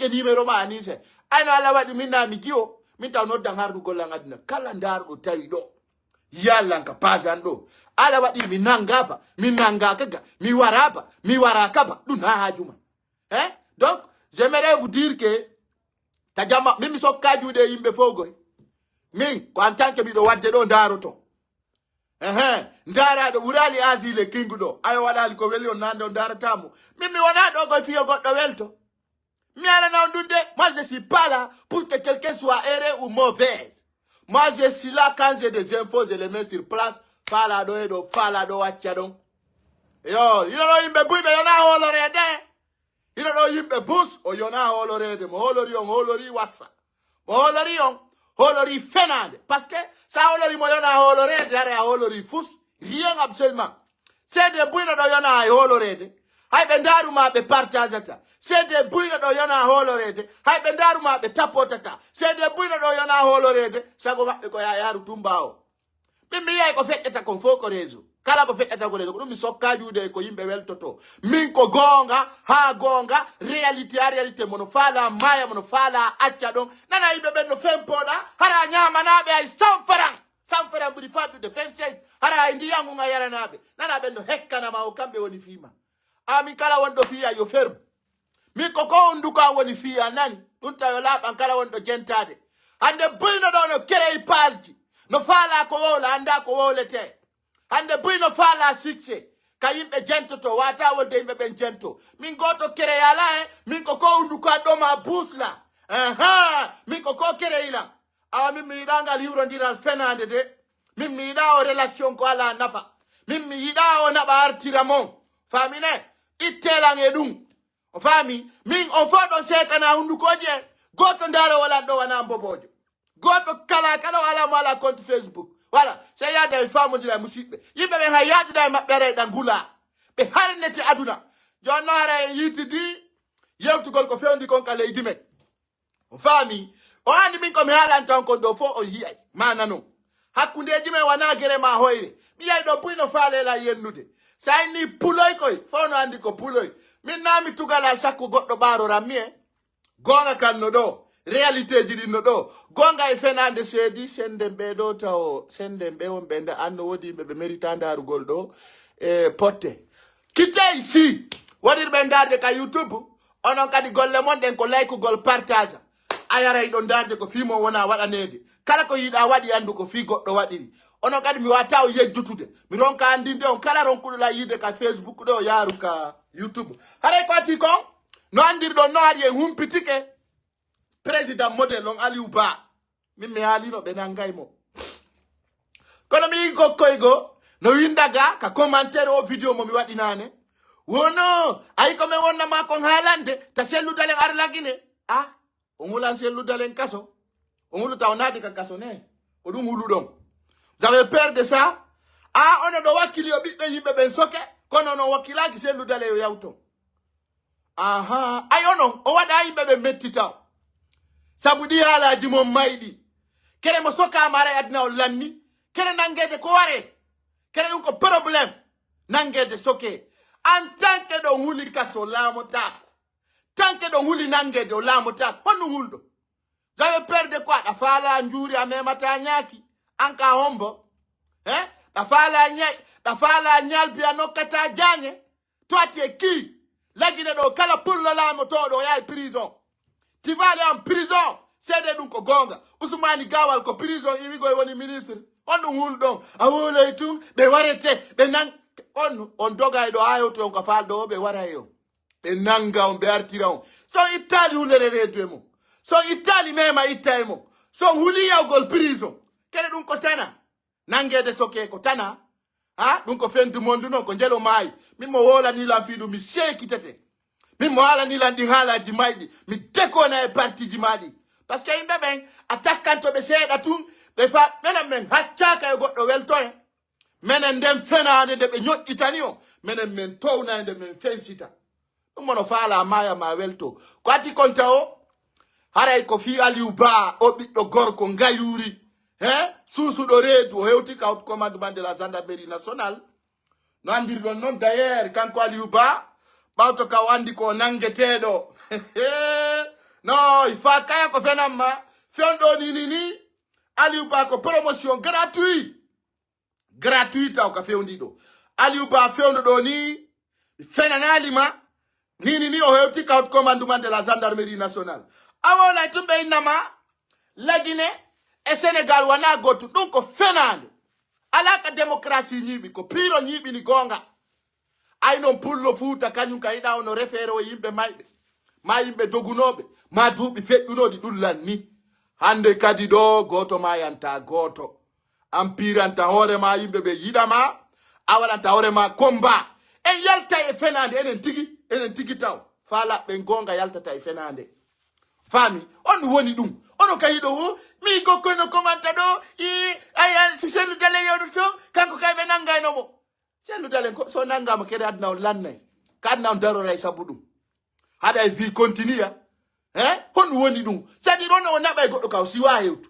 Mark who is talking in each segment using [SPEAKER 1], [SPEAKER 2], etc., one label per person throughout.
[SPEAKER 1] ke di me roma ani se ayno ala wadi minna mi kiyo min taw no dangardu golla ngadina kala ndardo tawi do yalla ka pasando ala wadi mi nangapa mi nangaka mi warapa mi warakapa duna hajuma donc j'aimerais vous dire que tajama mimi so kajude yimbe fogoy min ko en tant que mi do wadde do ndaroto ndara do burali asile kingudo ayo wadali ko weli on nando ndaratamo mimi wona do go fiyo goddo welto mi ala na ndunde moi je suis pas là pour que quelqu'un soit erré ou mauvaise. Moi je suis là quand j'ai des infos je les mets sur place fala do edo fala do wachadon yo you know yimbe buibe yona holorede you know yimbe bus o yona holorede mo holori wassa mo holori fenade parce que ça holori mo yona holorede are holori fus rien absolument c'est des buino do yona holorede hay be ndaruma be partageta c'est des buino do yona holorede hay be ndaruma be tapotata c'est des buino do yona holorede sago mabbe ko yaru tumbao mimi yai ko fekketa ko foko rezo kala ko fekketa ko rezo ko dum sokkajude ko yimbe weltoto min ko gonga ha gonga reality mono fala maya mono fala acca don nana yimbe ben no fempoda hara nyama nabe ay sanfaran buri fadu de 26 hara indi yangu ngayara nabe nana ben no hekkana ma o kambe woni fima ami kala wondo fiya yo ferm min ko nduka woni fiya nani dun tayo laban kala wondo jentade ande buino do no kere pasji no fala ko wola anda ko wolete hande buino fala 6 kayimbe jento to wata wolde yimbe ben jento min goto kere yala min ko nduka do ma busla min ko kere ila ami mi danga livro ndiral fenande de min mi da o relation ko ala nafa min mi da o na bartira mon famine itelang edum o fami min on fodon sekana hundukoje goto ndaro wala do wana mbobojo goto kala wala mala compte Facebook voilà c'est ya des femmes dira musibe yimbe be hayati da mabbere dangula be harnete aduna jonare yitidi yewtu gol ko fendi kon kala idime o fami o andi min ko mi halan tan ko do fo o yiyay manano hakkunde jime wana gere ma hoyre mi yay do buino faale la yennude say ni puloy koy fo no andi ko puloy min nami tugalal sakko goddo baro rammi gonga kanno do reality jidi no do gonga e fenande seedi sendembe do taw sendembe won bende ando wodi be meritanda arugol do potte kitay si wadir be ndarde ka YouTube onon kadi golle mon den ko like gol partage ayara e don darde ko fimo wona wadanede kala ko yida wadi andu ko fi goddo wadiri onon kadi mi wata o yejjutude mi ronka andinde on kala ronkudo la yide ka Facebook do yaru ka YouTube hare ko ati ko no andirdo no ari e humpitike président modèle on Aliou Ba mi me ali no benangay mo kono mi go koygo no windaga ka commentaire o video mo mi wadi nane wono ay ko me wonna ma ko halande ta selu dalen arlagine on wulan selu dalen kaso on wulu tawnadi ka kaso ne o dum wulu dom vous avez peur de ça on do wakili o bibbe yimbe ben soke kono no wakilaki selu dalen yo yawto ayono o wada yimbe be mettita sabudi ala jimo maydi kere mo soka mare adna o lanni kere nangede ko ware kere dum ko problème nangede soke en tant que do huli kaso lamota tant que do huli nangede o lamota hono huldo vous avez peur de quoi da fala njuri amemata nyaki anka hombo da fala nyal piano kata janye toi tu es qui lagine do kala pullo lamoto do yai prison. Tu vas aller en prison. C'est de nous gonga. Ousmane Gawal ko prison iwi go woni ministre. On hul don. Awole tung be warete be nang on doga do ayo to ko faldo be warayo. Be nanga on be artira on. So Italy hulere dwemo. So Italy mema itaimo. So huli ya gol prison. Kene dun ko tana. Nange de soke ko tana. Dun ko fendu mondu non ko njelo mai. Mimo wola ni la fidu mi sheki tete. Mi moala ni landi hala jimaidi mi teko na e parti jimadi parce que imbe ben attaquant to be seeda tun be fa menen men haccaka e goddo weltoy menen dem fenade de be nyot itanio menen men towna de men fensita dum mono faala maya ma welto ko ati konta o haray ko fi Aliou Ba o biddo gorko ngayuri susu do redu hewti kaut commandement de la gendarmerie nationale no andir don non d'ailleurs kanko Aliou Ba bawto ka wandi ko nangetedo Non, il faut kaya ko fenama. Fiondo ni. Aliouba ko promotion gratuit. Gratuite au café ondido. Aliouba fiondo doni. Fenanalima. Ni o heuti kaut commandement de la gendarmerie nationale. Awona itumbe inama. La Guinée et Sénégal wana gotu. Donc fenande. Alaka démocratie nyibi ko piro nyibi ni gonga. Ay non pullo futa kanyum kayida ono refero yimbe maybe. Ma yimbe dogunobe. Ma dubi feɗɗunodi ɗum lanni. Hande kadi ɗo goto ma yanta goto. Ampiranta hoore ma yimɓe ɓe yiɗama. Awaɗanta hoore ma combat. En yalta e fenande enen tigi taw. Fala ɓe gonga yaltata e fenande. Fami, on woni ɗum. Ono kayiɗo wo, mi kokkoyno komanta ɗo, aya si Cellou Dalein yoɗo to, kanko kay ɓe nangaynomo. Cellou Dalein so nangama kede adna on lannay. Ka adna on darora e sabu ɗum. Haɗa e vie continue. Hon woni ɗum. C'est-à-dire on naɓa e goɗɗo kaw siwa hewtu.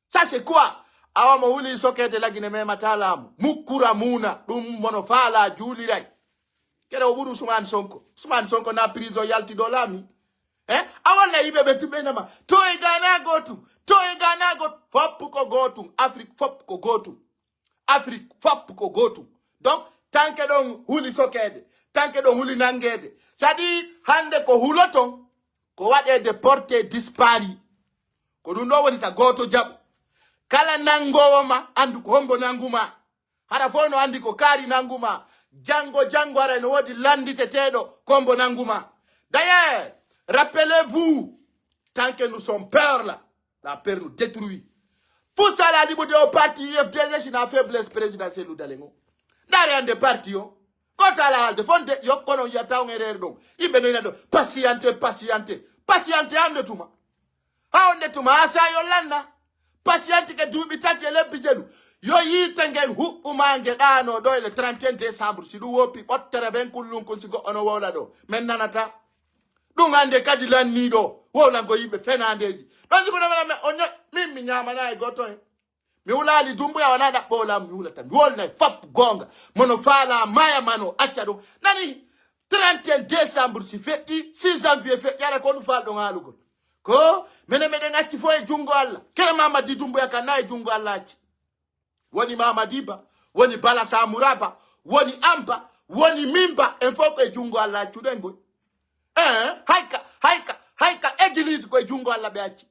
[SPEAKER 1] Ça c'est quoi? Awama wuli sokete lagine memata laamu. Mukkura muna ɗum mono faala juuliray. Kede o ɓuri Ousmane Sonko. Ousmane Sonko na prison yalti ɗo laami. Awalla yiɓe ɓe tumɓenama. To e Ghana gotum. To e Ghana gotum. Fop ko gotum. Afrique fop ko gotum. Afrique fop ko gotum. Donc, tanke ɗon huli sokede. Tanke ɗon huli nangede. C'est-à-dire, hande ko huloton. Ko waɗe de porté dispari. Ko ɗum ɗo woni ta goto jaɓo. Kala nangowo ma andu ko hombo nanguma. Hara fo no andi ko kaari nanguma. Jango ara no wodi landiteteɗo kombo nanguma. D'ailleurs, rappelez-vous, tant que nous sommes peur là, la peur nous détruit. Fou ça la libre de au parti IFDG si na faiblesse présidentielle ou d'alengo. N'arrière de parti yo. Quand à la de fonde yo kono yata on erreur donc. Ibe no yado patiente. Patiente ande tuma. Ha onde tuma asa yo landa. Patiente ke dubi tati ele bijelu. Yo yitenge hukumange dano do le 31 décembre si du wopi ottere ben kullun kon sigo ono wola do. Men nanata. Dum ande kadi lan nido. Wola go yibe fenandeji. Don sigo na me onyo mimi nyama na goto e. Mi ulali dumbu ya wanada bola mi ulata. Mi wolna fap gonga. Mono fala maya mano achado. Nani 31 décembre si feti 6 janvier feti yara konu fal do ngalugo. Ko mene ngati fo e jungo alla. Kele mama di dumbu ya kana e jungo alla achi. Woni mama diba, woni bala samuraba, woni amba, woni mimba enfoko e jungo alla chudengo. Haika église ko e jungo alla be achi.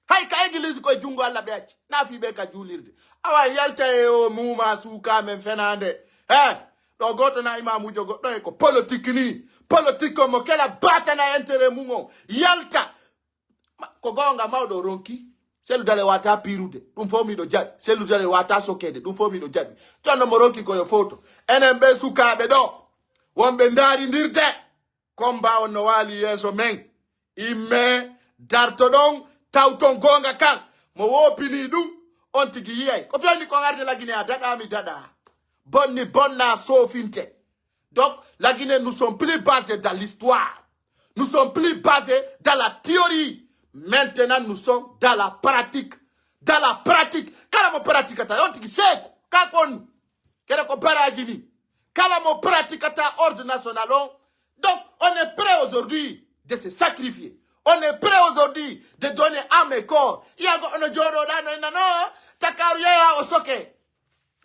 [SPEAKER 1] Haika église ko e jungo alla be achi. Na fi be ka julirde. Awa yalta e o muma suka men fenande. Do goto na imamu jogo do ko politique ni. Politique mo kela bata na intérêt mungo. Yalta ko gonga mawdo ronki. Cellou Dalein wata pirude. Dum fomi do jabi. Cellou Dalein wata sokede. Dum fomi do jabi. Tono moronki ko yo photo. Enembe suka be do. Wombe ndari ndirde. Komba ono wali yeso men. Ime dartodon tauton gonga kan. Mo wopini dum on tigi yey. Ko fiandi ko ngarde la Guinée dada mi dada. Bonni bonna so finte. Donc la Guinée nous sommes plus basés dans l'histoire. Nous sommes plus basés dans la théorie. Maintenant nous sommes dans la pratique. Dans la pratique. Kala mo pratique ata on tigi seko. Kakon. Kere ko paragini. Kala mo pratique ata ordre national. Donc on est prêt aujourd'hui de se sacrifier. On est prêt aujourd'hui de donner âme et corps. Iago ono joro dano no takaru ya osoke.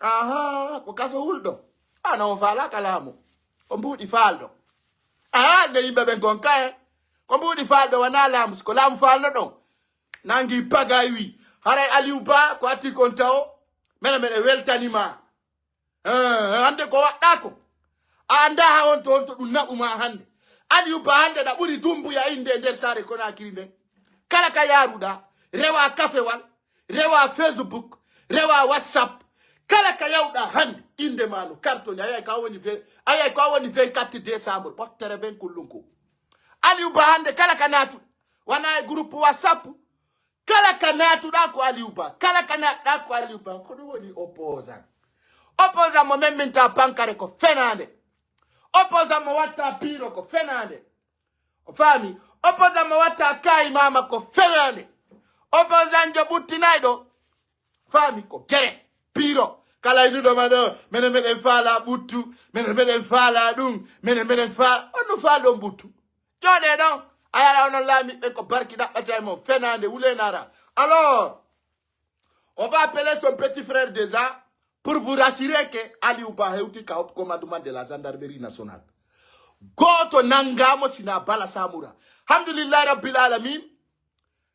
[SPEAKER 1] Aha, ko kaso huldo. Ana on fala kalamu. Ombudi faldo. Ne yimbe ben gonka Ombudi faldo wana lamu ko lamu faldo don. Nangi pagaywi. Hare Aliouba ko ati kontao. Mena weltanima. Ande ko wadako. Anda ha on to dum nabuma hande. Aliouba hande da buri dumbu ya inde nder sare kona akirinde. Kala ka yaruda, rewa kafewal, rewa Facebook, rewa WhatsApp. Kala ka yawda hande inde manu carton ayay ka woni 24 décembre pottere ben kullunko. Aliouba hande kala ka natu wana groupe WhatsApp. Kala ka natu da ko Aliouba, kala ka natu da ko Aliouba ko woni opposant. Opposant mo memminta pankare ko fenande. Opposant mo watta piro ko fenande. O fami, opposant mo watta kai mama ko fenande. Opposant jo buttinaydo fami ko gere piro. Kala inudo mado mene fala butu, mene fala dum, mene fala onu fala butu. Jode don Ayala on la mi ko barki da batay mon fenande wule nara. Alors, on va appeler son petit frère déjà pour vous rassurer que Ali Ouba heuti ka haut commandement de la gendarmerie nationale. Goto nangamo sina bala samura. Alhamdulillah rabbil alamin.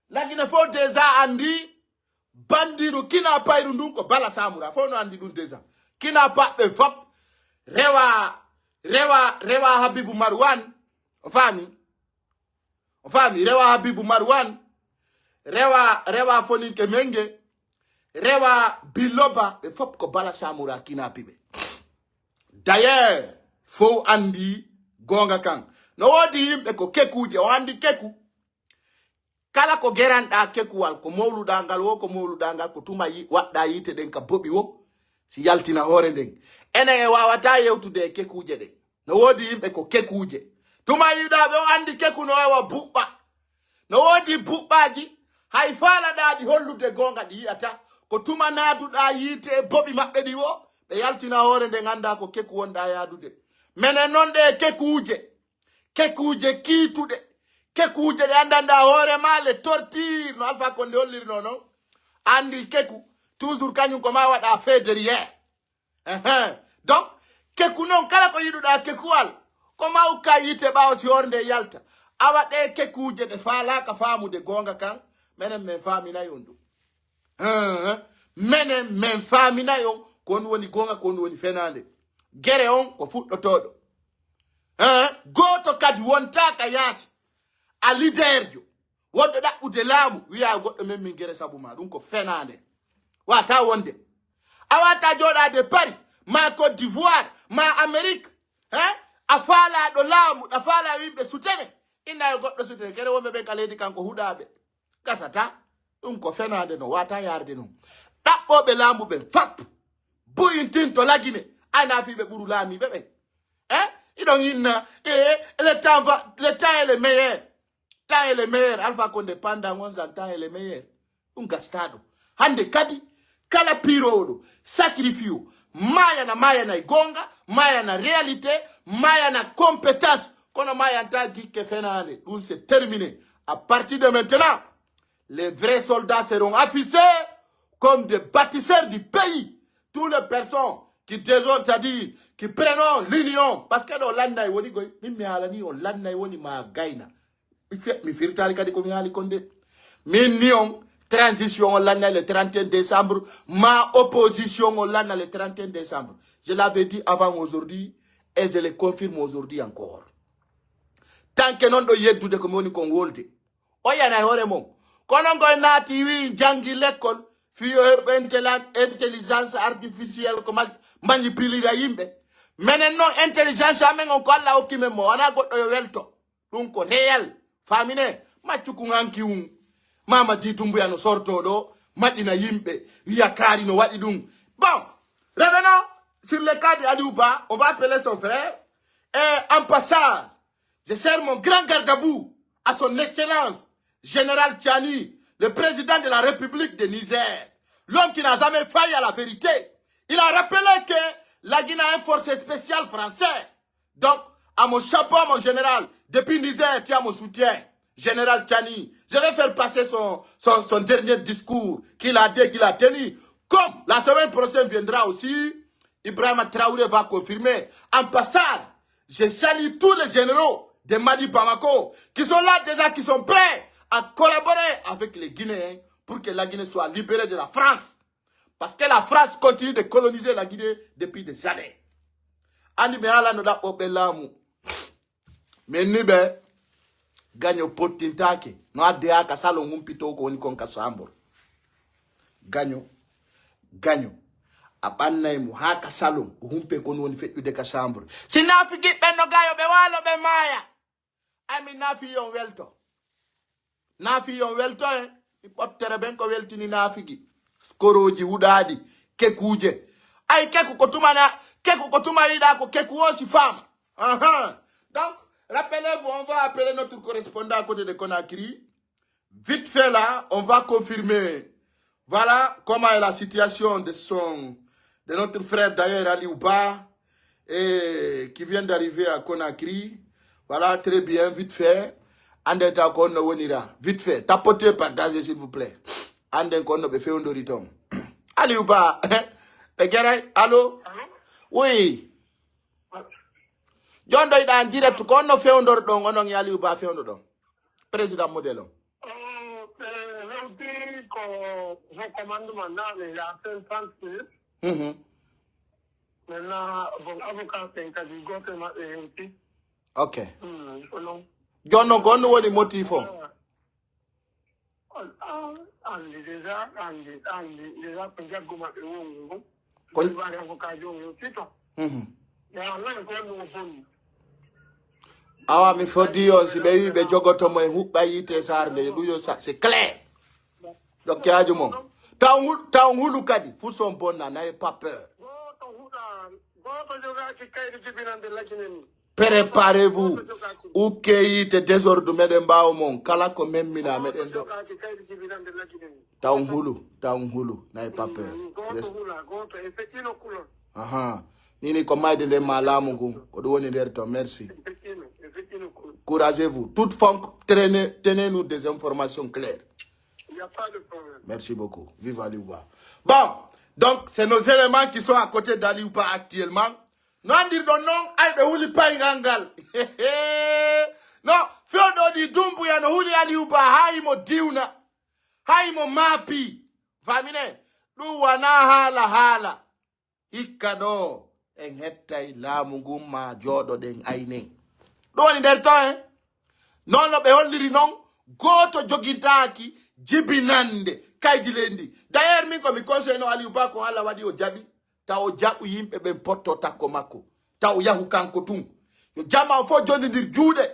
[SPEAKER 1] Lagina fo déjà andi bandiru kina pa irundunko bala samura. Fo no andi dun déjà. Kina pa be vop rewa Habibu Marwan. Fami rewa Habibu Marwan. Rewa Fonin Kemenge. Rewa Biloba be fop ko bala samura kina pibe. D'ailleurs, fo andi gonga kang. No wodi himbe ko keku je andi keku. Kala ko geranda keku wal ko mawlu dangal wo ko mawlu dangal ko tuma yi wadda yite den ka bobi wo si yaltina hore den. Ene e wawata yewtude keku je de. No wodi himbe ko keku je. Tuma yi da be andi keku no wa bubba. No wodi bubbaji hay fala dadi hollude gonga di ata ko tuma natu da yite bobi mabbe di wo be yaltina hore den anda ko keku wonda yadude. Mene non de kekuje kitude kekuje de andanda hore male torture no alfa konde hollir no andi keku toujours kanyum ko ma wada fait derrière donc keku non kala ko yiduda kekuwal ko ma ukayite bawo si hornde yalta awade kekuje de fala ka famu de gonga kan menen men famina yondu menen men famina yon kon woni gonga kon woni fenande gere on ko fuddo todo goto kadi wonta ka yasi a leader jo wondo da udelamu wiya goddo men min gere sabu ma dum ko fenande wata wonde awata joda de Paris ma Côte d'Ivoire ma Amerique afala do lamu afala wimbe sutene ina goddo sutene kere wombe be kaledi kanko hudabe gasata dum ko fenande no wata yarde no dabbo be lamu be fap buyintin to lagine ana fi be buru lami bebe il donc le temps est le meilleur. Temps est le meilleur. Alpha Condé pendant 11 ans, temps est le meilleur. Un gastado. Hande kadi, kala pirodo, sacrifice. Maya na igonga, maya na réalité, maya na compétence. Kono maya nta gike fenane. Donc c'est terminé. À partir de maintenant, les vrais soldats seront affichés comme des bâtisseurs du pays. Toutes les personnes qui désolent, c'est-à-dire, qui prennent l'union. Parce que dans l'année, on dit, mais alani, on l'année, on dit, ma gaina. Mi firtali kadi ko mi hali konde. Minion, transition, on l'année le 31 décembre. Ma opposition, on l'année le 31 décembre. Je l'avais dit avant aujourd'hui, et je le confirme aujourd'hui encore. Tant que non do yeddu de komoni kon wolde. Oyana hore mom. Kono ngoy nati wi jangi l'école. Fiyo intelligence artificielle comme manipulira yimbe menen non intelligence amen on ko alla okime mo ana goddo yo welto dum ko réel famine maccu ku nganki mama di tumbu ya no sorto do madina yimbe wiya kari no wadi dum bon revenons sur le cas de Ali Ouba. On va appeler son frère et en passage je sers mon grand garde-à-vous à son excellence général Tchani, le président de la République de Niger, l'homme qui n'a jamais failli à la vérité. Il a rappelé que la Guinée a un force spécial français. Donc, à mon chapeau, mon général, depuis Niger, tu as mon soutien, général Tchani. Je vais faire passer son dernier discours qu'il a dit, qu'il a tenu. Comme la semaine prochaine viendra aussi, Ibrahima Traoré va confirmer. En passage, je salue tous les généraux de Mali Bamako qui sont là déjà, qui sont prêts à collaborer avec les Guinéens pour que la Guinée soit libérée de la France. Parce que la France continue de coloniser la Guinée depuis des années. Ani me ala no da obelamu. Me nibe ganyo potintake. No ade aka salo ngumpito ko ni konka sambor. Ganyo. Abanna mu haka salo humpe ko woni feddu de ka sambor. Sinafiki benno gayo be walo be maya. Ami nafi yon welto. Nafi yon welto ipottere ben ko weltini nafigi. Skoroji hudadi kekuje. Ay keku kotuma ida ko keku osi femme. Donc, rappelez-vous, on va appeler notre correspondant à côté de Conakry. Vite fait là, on va confirmer. Voilà comment est la situation de notre frère d'ailleurs Ali Ouba, et qui vient d'arriver à Conakry. Voilà, très bien, vite fait. ande ta ko no wonira vite fait tapotez partagez s'il vous plaît ande ko no be fewndori ton Aliou Ba be geray allo oui jondo ida en direct ko no fewndor don onon Aliou Ba fewndo don président modelo
[SPEAKER 2] ko commandement nane ya sen transfer maintenant bon avocat sen kadi gote ma e
[SPEAKER 1] ok jonno gonno woni motif o
[SPEAKER 2] andi déjà ko jagguma be wongo
[SPEAKER 1] ko
[SPEAKER 2] bari avocat jongo tito ya nan ko no bon
[SPEAKER 1] awa mi fodi on si be wi be jogoto mo e hubba yite sarde du yo sa c'est clair donc yaaju mo taw hulu kadi fu son bonna na pas peur préparez-vous ou kayite désordre meden bawo mon kala ko memmina meden do taw hulu na pas peur aha nini ko mayde de malamu gum ko do woni der to merci couragez-vous toute forme tenez-nous des informations claires.
[SPEAKER 2] Il n'y a pas de problème.
[SPEAKER 1] Merci beaucoup. Vive Aliou Ba. Bon, donc c'est nos éléments qui sont à côté d'Aliou Ba actuellement. Non dire non, ay be huli paingangal. Non, fiodo di dumbu ya no huli Aliou Ba haimo diuna. Haimo mapi. Famine, lu wana hala. Ikado en hetta ilamu gumma jodo den aine. Do woni der to non no be holliri non goto jogindaki jibinande kaydilendi d'ailleurs min ko mi conseil no Aliou Ba ko Allah wadi o jabi taw jabu yimbe be potto takko makko taw yahu kanko tun yo jama fo jondir juude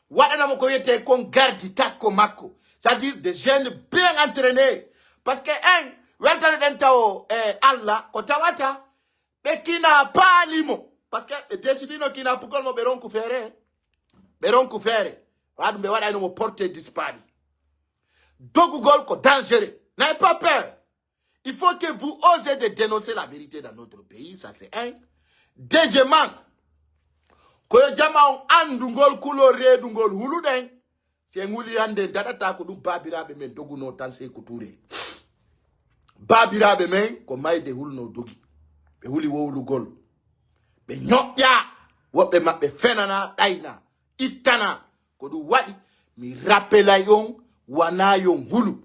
[SPEAKER 1] wadana mo ko yete kon gardi takko makko c'est-à-dire des jeunes bien entraînés parce que un weltane den taw Allah ko tawata be kina palimo parce que décidino kina pukol mo beron ku fere wadum be wada no mo porter disparu Dogugol ko dangereux. N'ayez pas peur. Il faut que vous osez de dénoncer la vérité dans notre pays. Ça, c'est un. Deuxièmement, koyo jama on andungol kulo redungol huluden. C'est nguli ande dadata ko dum babirabe men doguno tan se kuture. Babirabe men ko mayde hulno dogi. Be huli wowlu gol. Be nyokya wobe mabbe fenana daina. Itana ko du wadi mi rappela yon wanayon hulu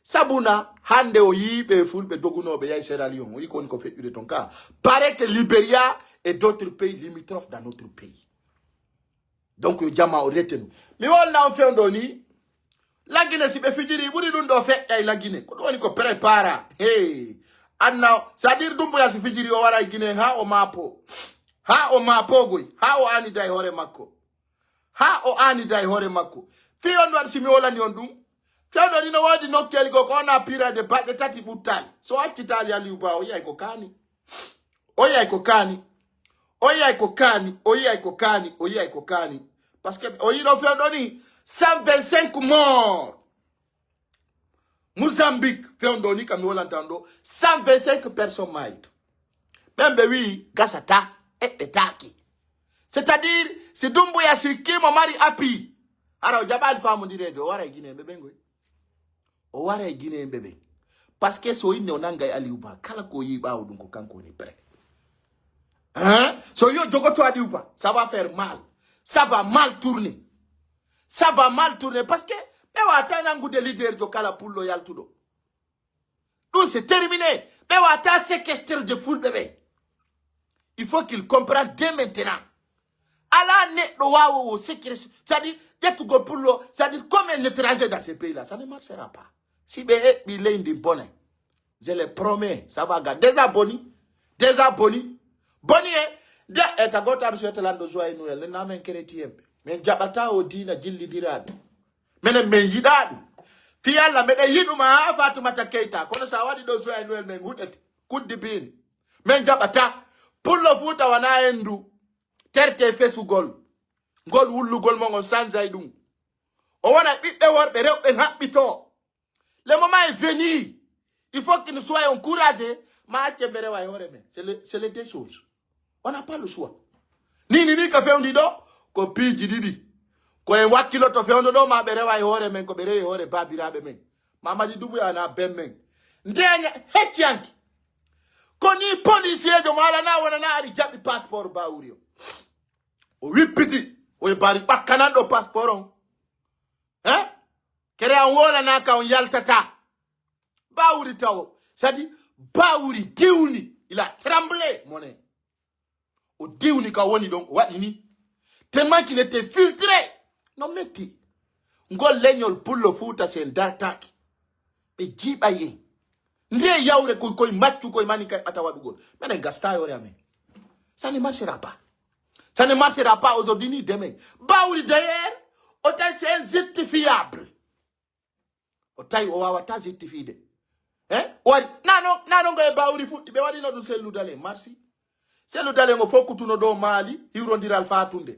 [SPEAKER 1] sabuna hande o yibe fulbe doguno be yay Sierra Leone o yiko ko fait de ton cas paraît que Libéria et d'autres pays limitrophes dans notre pays donc yo jama o retenu mi wonna on fe ndoni la Guinée si be fijiri buri dun do fe ay la Guinée ko woni ko prépara hey anna c'est-à-dire dumbu ya si fijiri o wara Guinée ha o mapo goy ha o ani dai hore makko fi on war simi wala ni on dum Fiado dino wadi no keli go kona pira de bat de tati butali. So akitali Aliou Ba oya iko kani. Parce que oyi no fiado ni 125 morts. Mozambique fiado ni kami wala ntando 125 personnes mortes. Bembe wi gasata et betaki. C'est-à-dire c'est dumbu ya sikimo mari api. Ara jabal famu dire do wara Guinée bebengo. O wara Guinée bébé parce que so ine onanga Aliou Ba kala ko yiba odun ko kanko ni prêt hein so yo jogoto Aliou Ba ça va faire mal ça va mal tourner parce que be wata nangu de leader jo kala pour loyal tudo donc c'est terminé be wata séquestre de foule bébé il faut qu'il comprenne dès maintenant ala ne do wawo séquestre c'est-à-dire get go pour lo c'est-à-dire comme un étranger dans ces pays là ça ne marchera pas. Si be indi bonne, je le promets, ça va gagner. Désaboni. Boni de etagota rushete lando joa inu ele na men keretiem. Men jabata odina jilli dirad. Men menjidad. Fiala mede yidu ma Fatoumata Keita. Kono sawadi do joa inu men hudet. Kudibin. Men jabata pullo futa wana endu. Terte fesu gol. Gol wullu gol mongon sanza idum. O wana bibbe worbe rewbe habbito. Le moment est venu. Il faut que nous soyons encouragés. C'est les deux choses. On n'a pas le choix. Ni ka fe on dido ko piji didi. ko en wakkilo to fewndo do ma be rewa e hore men ko be rewi hore babirabe men Mamadi Doumbouya na ben men ndenya heccianki ko ni policier jo mala na wona na ari jabi passeport Bawuri o wippiti o bari bakkanando passeport on kere an wona na ka on yaltata Bawuri taw sadi Bawuri diwni il a tremblé monnaie o diwni ka woni donc wadini tellement qu'il était filtré non metti ngol leñol pullo futa sen dartaki be jibaye ndé yawre koy matchu koy mani kay ata wadugol menen gasta yore amen ça ne marchera pas aujourd'hui ni demain Bawuri d'ailleurs o tay c'est injustifiable o tay o wawata justifier wari nano ngoy Bawuri futti be wadi no dum Cellou Dalein merci Cellou Dalein mo fokutuno do Mali hirondiral fatunde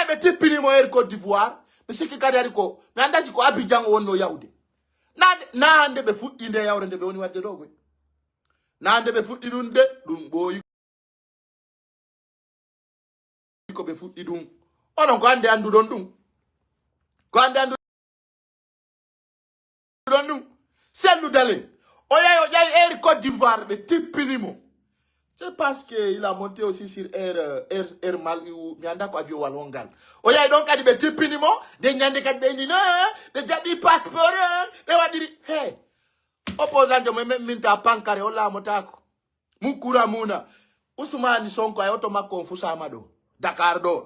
[SPEAKER 1] be tippini mo Côte d'Ivoire be sikki kadi ari ko mi andasi ko Abidjan wonno yawde na hande be fuɗɗi nde yawre nde be woni wadde do goy na hande be fuɗɗi dum de dum boyi ko be fuɗɗi dum onon ko ande andu don dum ko ande andu don dum Cellou Dalein o yayi Côte d'Ivoire be tippini mo c'est parce que il a monté aussi sur air mal ou mi anda ko avion walongal o yayi donc kadi be tippini mo de nyande kadi be ni na de jabi passeport be wadiri opposant jo men minta pankare o la motako mukura muna Ousmane Sonko ay auto makko fusa amado Dakar do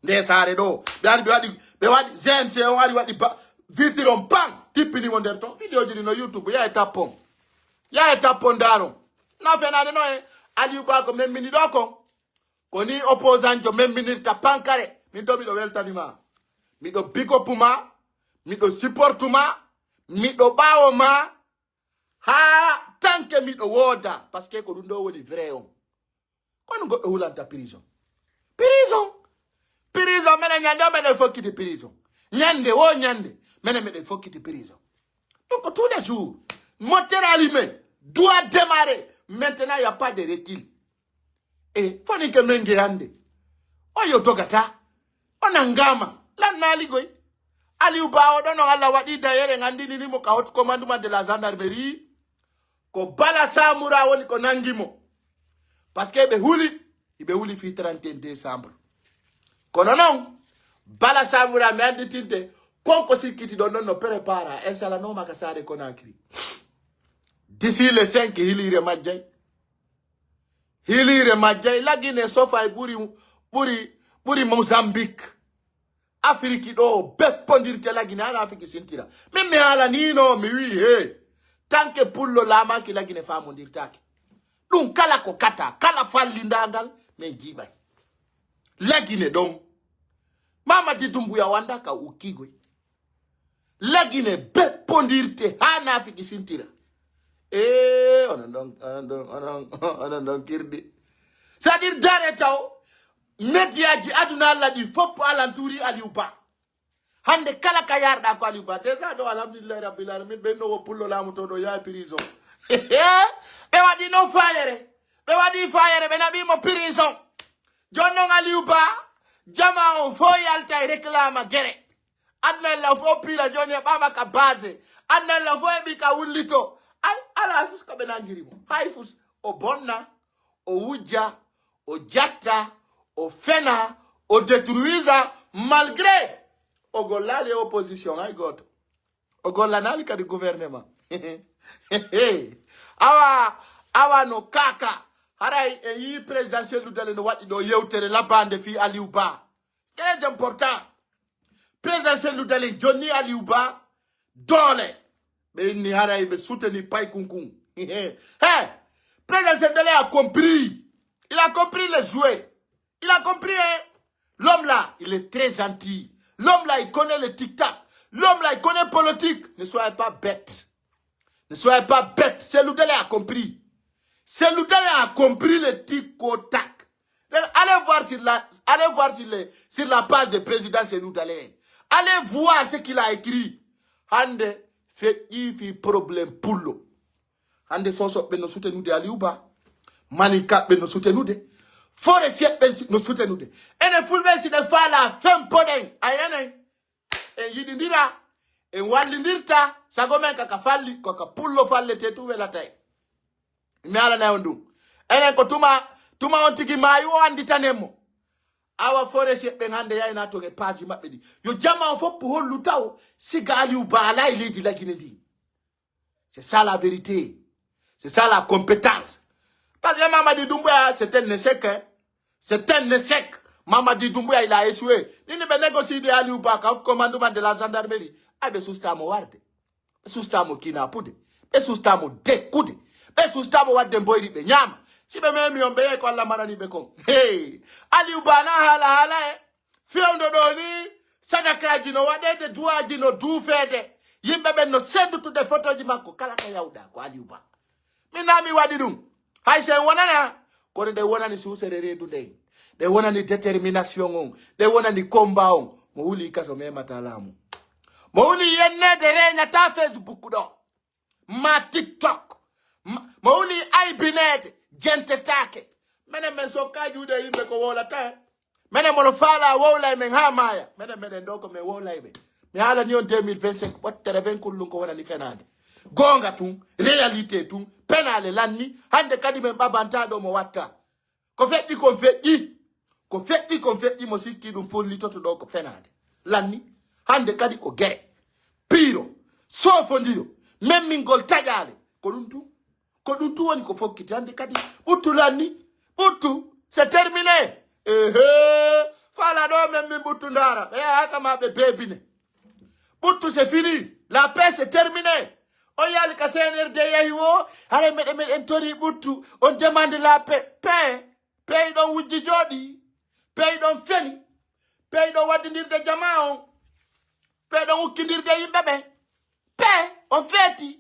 [SPEAKER 1] nde sare do be wadi GNC on wadi vitiron pang tippini mo der to video jiri no YouTube ya tapon daron na fenade no Aliou Ba ko men mini do ko ni opposant jo men mini ta pankare min do mi do weltanima mi do big up ma mi do support ma mi do bawo ma ha tanke mi do woda parce que ko dum do woni vrai on kono goddo hulanta prison mena nyande o mena fokkiti prison nyande mena meden fokkiti prison donc tous les jours moteur allumé doit démarrer. Maintenant, il n'y a pas de recul. Et faut que menge hande. Oyo togata. Onangama. La naligoy. Aliou Ba odono ala wadi dayere ngandi nini mo ka haut commandement de la gendarmerie. Ko bala samura woni ko nangimo. Parce que be huli fi 31 décembre. Kono non. Bala samura me andi tinte. Konko sikiti don no prepara. Ensala no makasare Conakry. D'ici le 5, Hilire Madjay, la Guinée sofa buri Mozambique. Afrique do bepondirte la Guinée ala Afrique sintira. Même ala nino mi wi tant que pour le lama ki la Guinée fa mondirtaki. Donc kala ko kata, kala fallindangal me jibay. La Guinée donc Mamadi Doumbouya wanda ka ukigwe. La Guinée bepondirte hana Afrique sintira. On a kirdi. C'est-à-dire d'arrêtao, médiaji aduna la di fop alanturi Aliou Ba. Hande kala kayar da ko Aliou Ba. Déjà do alhamdulillah rabbil alamin benno wo pullo lamu to do ya prison. Be wadi no fayere. Be wadi fayere be nabi mo prison. Jonno Aliou Ba jama on fo yalta réclama gere. Adna la fo pila joni ba maka base. Adna la fo e bi ka wulito. Ala fus ka benangirimo haifus o bonna o wuja o jatta o fena o détruisa malgré o golale opposition ay god o golanali ka di gouvernement awa no kaka haray yi présidentiel du Dalein no wadi do yewtere la bande fi Aliou Ba très important présidentiel du Dalein Johnny Aliou Ba dole mais il n'y a pas soutenu pas Kunkun. Président Dalein a compris. Il a compris les jouets. Il a compris. L'homme là, il est très gentil. L'homme là, il connaît le tic-tac. L'homme là, il connaît politique. Ne soyez pas bêtes. Ne soyez pas bêtes. Cellou Dalein a compris. Cellou Dalein a compris le tic-tac. Allez voir sur la page de président Cellou Dalein. Allez voir ce qu'il a écrit. Hande. Fait ifi problème pullo. Hande soso be no soutenu de Aliou Ba. Manika be no soutenu de. Forestier be no soutenu de. Ene fulbe si de fala fem poden. Ayene. en yidindira en wallindirta sago men kaka falli kaka pullo falle te tu welatay mi ala na ondu enen ko tuma on tigi mayu o anditanemo awa foresi be hande yayna to ge page mabbe di yo jama on fop hollu taw sigali u bala ilidi lagine di c'est ça la vérité c'est ça la compétence parce que Mamadi Doumbouya c'est un échec hein? C'est un échec Mamadi Doumbouya il a échoué ni be négocier de Ali Oubaka commandement de la gendarmerie abe sustamo warde sustamo kinapude be sustamo dekude be sustamo wadde mboyri be nyama sibe memi on be ko Allah marani be ko hey Ali Oubana hala fewndo do ni sadakaji no wadede duaji no dufede yimbe be no sendutude photoji makko kala ka yawda ko Ali Oubaka minami wadi dum hayse wonana ko de wonani susere redu de wonani détermination on de wonani combat on mo wuli kaso me matalamu mo wuli yenne de renya ta Facebook do ma TikTok mo wuli ay binede gente take mene men so kajude yimbe ko wola ta mene mo fala wola men hamaya mene ndoko me wola ibe mi hala ni on 2025 botere ben kullun ko wona ni fenade gonga tun réalité tun penale lanni hande kadi men babanta do mo watta ko fetti mo sikki dum folli toto do ko fenade lanni hande kadi ko gere piro sofondiro memmingol tajale ko dum tu woni ko fokkiti hande kadi buttu lanni buttu c'est terminé fala do memmi buttu ndara haka mabe bebine buttu c'est fini la paix c'est terminé o yali ka CNRD yahi wo hare meden tori buttu on demande la paix don wujji jodi paix don feni paix don wadindirde jama'on paix don ukkindirde yimbe be paix on feti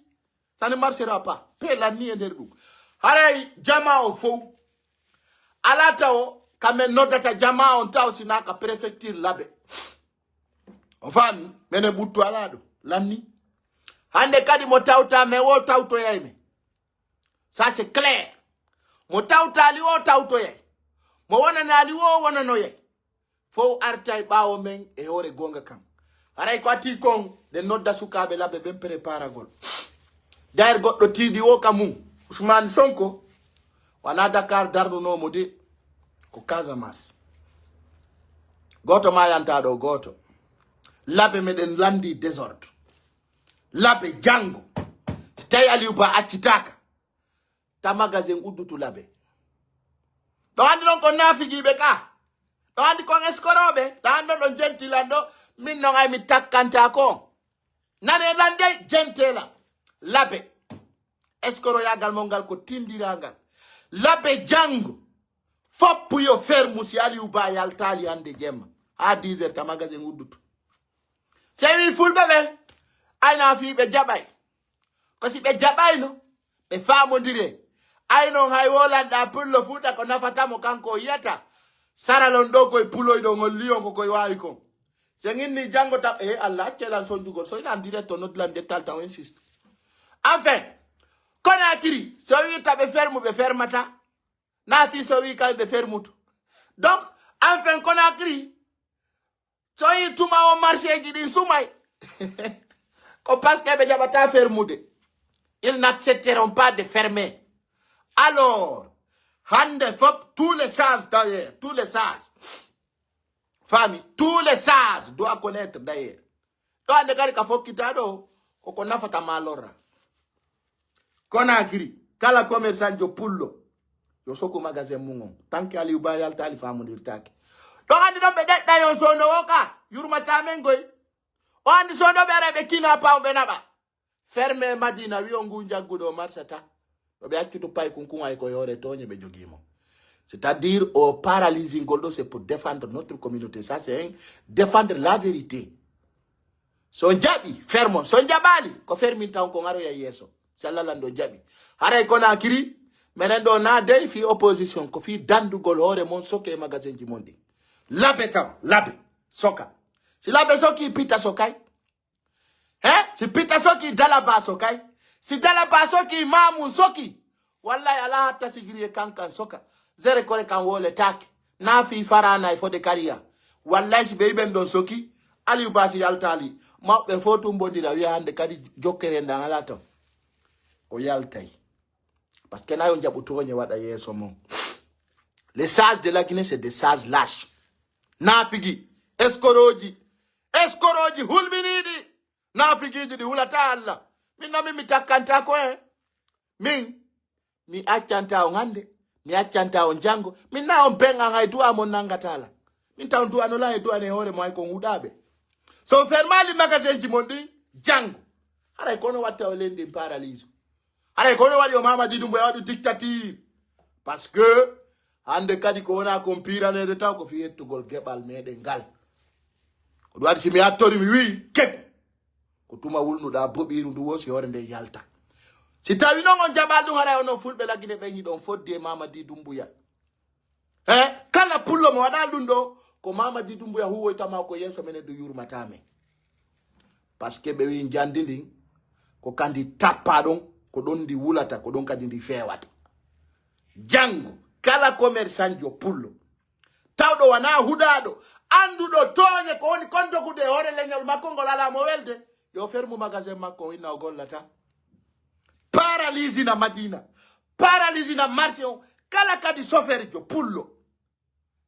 [SPEAKER 1] ça ne marchera pas paix la ni ender dum hare jama'on fo alata o kamen nodata jama'on taw sinaka préfecture labe on fami mene buttu alado lanni hande kadi mo tawta me wo tawto yayme ça c'est clair mo tawta li wo tawto yay mo wonana li wo wonano yay fo artay bawo men e hore gonga kam aray ko ati kon de nodda sukabe labe ben préparagol dair goddo tidi wo kamu Ousmane Sonko wana Dakar darno no modi ko Casamance goto ma yanta do goto labe meden landi désordre labe jango tay Ali Ouba akitaka ta magazine udutu labe to andi non ko nafigi be ka to andi ko escorobe ta don gentilando min no ay mi takkanta ko nane lande gentela labe escoro yagal mongal ko tindirangal labe jango foppu yo fermu si Ali Ouba yaltali ande gemma a 10h ta magazine udutu sewi fulbe be ayna fi be jabay ko si be jabay no be famondire ayno hay wolanda pullo futa ko nafatamo kanko yata saralon do koy pulo do ngol lion ko koy wayi ko senginni jango ta Allah cela sonjugol so ina direct not lam de talta on insiste enfin Conakry so wi ta be fermata na fi so wi kay be fermutu donc enfin Conakry so yi tuma o marché gi din sumay parce que Bédiabata fermé. Ils n'accepteront pas de fermer. Alors, Hande Fop, tous les sages d'ailleurs, tous les sages, famille, tous les sages doivent connaître d'ailleurs. Donc, on a dit qu'il faut quitter qu'on a fait malora. Conakry, kala commerçant de pullo, yo soko magasin mungon, tant qu'Ali Ouba yalta ali famu dirtaki. Donc, on a dit que d'ailleurs son oka, yurma tamengoy. On dit son dobere be kina pa benaba ferme Madina wi ongunja gudo marsata be akitu pay kunkun ay ko yore tonye be jogimo c'est-à-dire au paralysing goldo c'est pour défendre notre communauté ça c'est défendre la vérité son jabi fermo son jabali ko fermi tan ko ngaro ya yeso sallalando jabi haray Conakry menen do na dey fi opposition ko fi dandu gol hore mon soke magasin ji mondi labe tam labe soka si labe soki pita sokay si pita soki dalaba sokay si dalaba soki mamu soki wallahi ala hatta sigiri kankan soka zere kore kan wole tak na fi farana ifo de kariya wallahi si beben don soki Aliou Basi yaltali mabbe fotum bondira wi hande kadi jokkere ndangala to ko yaltay parce que nayo jabutoñe wada yeso mon. Les sages de la Guinée c'est des sages lâches nafigi escoroji hulbinidi nafigi di hulata Allah minna mi takanta ko min mi accanta o hande mi accanta o jango min na on benga ngay duwa mon nangatala min taw duwa no la e duwa ne hore mo ay ko ngudabe so fermali magasin ji mondi jango ara ko no watta o lendi paralyse ara ko no wadi o Mamadi Doumbouya wadu dictature parce que hande kadi ko wona ko pirane de taw ko fi yettugol gebal mede ngal ko wadi simi attori mi wi kek ko tuma wulnuda bobiru ndu wosi hore nde yalta si tawi non on jabal dum hara ono fulbe la Guinée be ñidon fodde Mamadi Doumbouya kala pullo mo wada lundo ko Mamadi Doumbouya huwo tama ko yeso mene du yurmatame parce que be wi jandindi ko kandi tappa don ko don di wulata ko don kadi di fewata jango kala commerçant jo pullo tawdo wana hudado andudo toñe ko woni konto kude hore leñol makko ngol ala mo welde yo fermu magasin makko ina gollata paralysie na Madina paralysie na marché kala kadi sofer jo pullo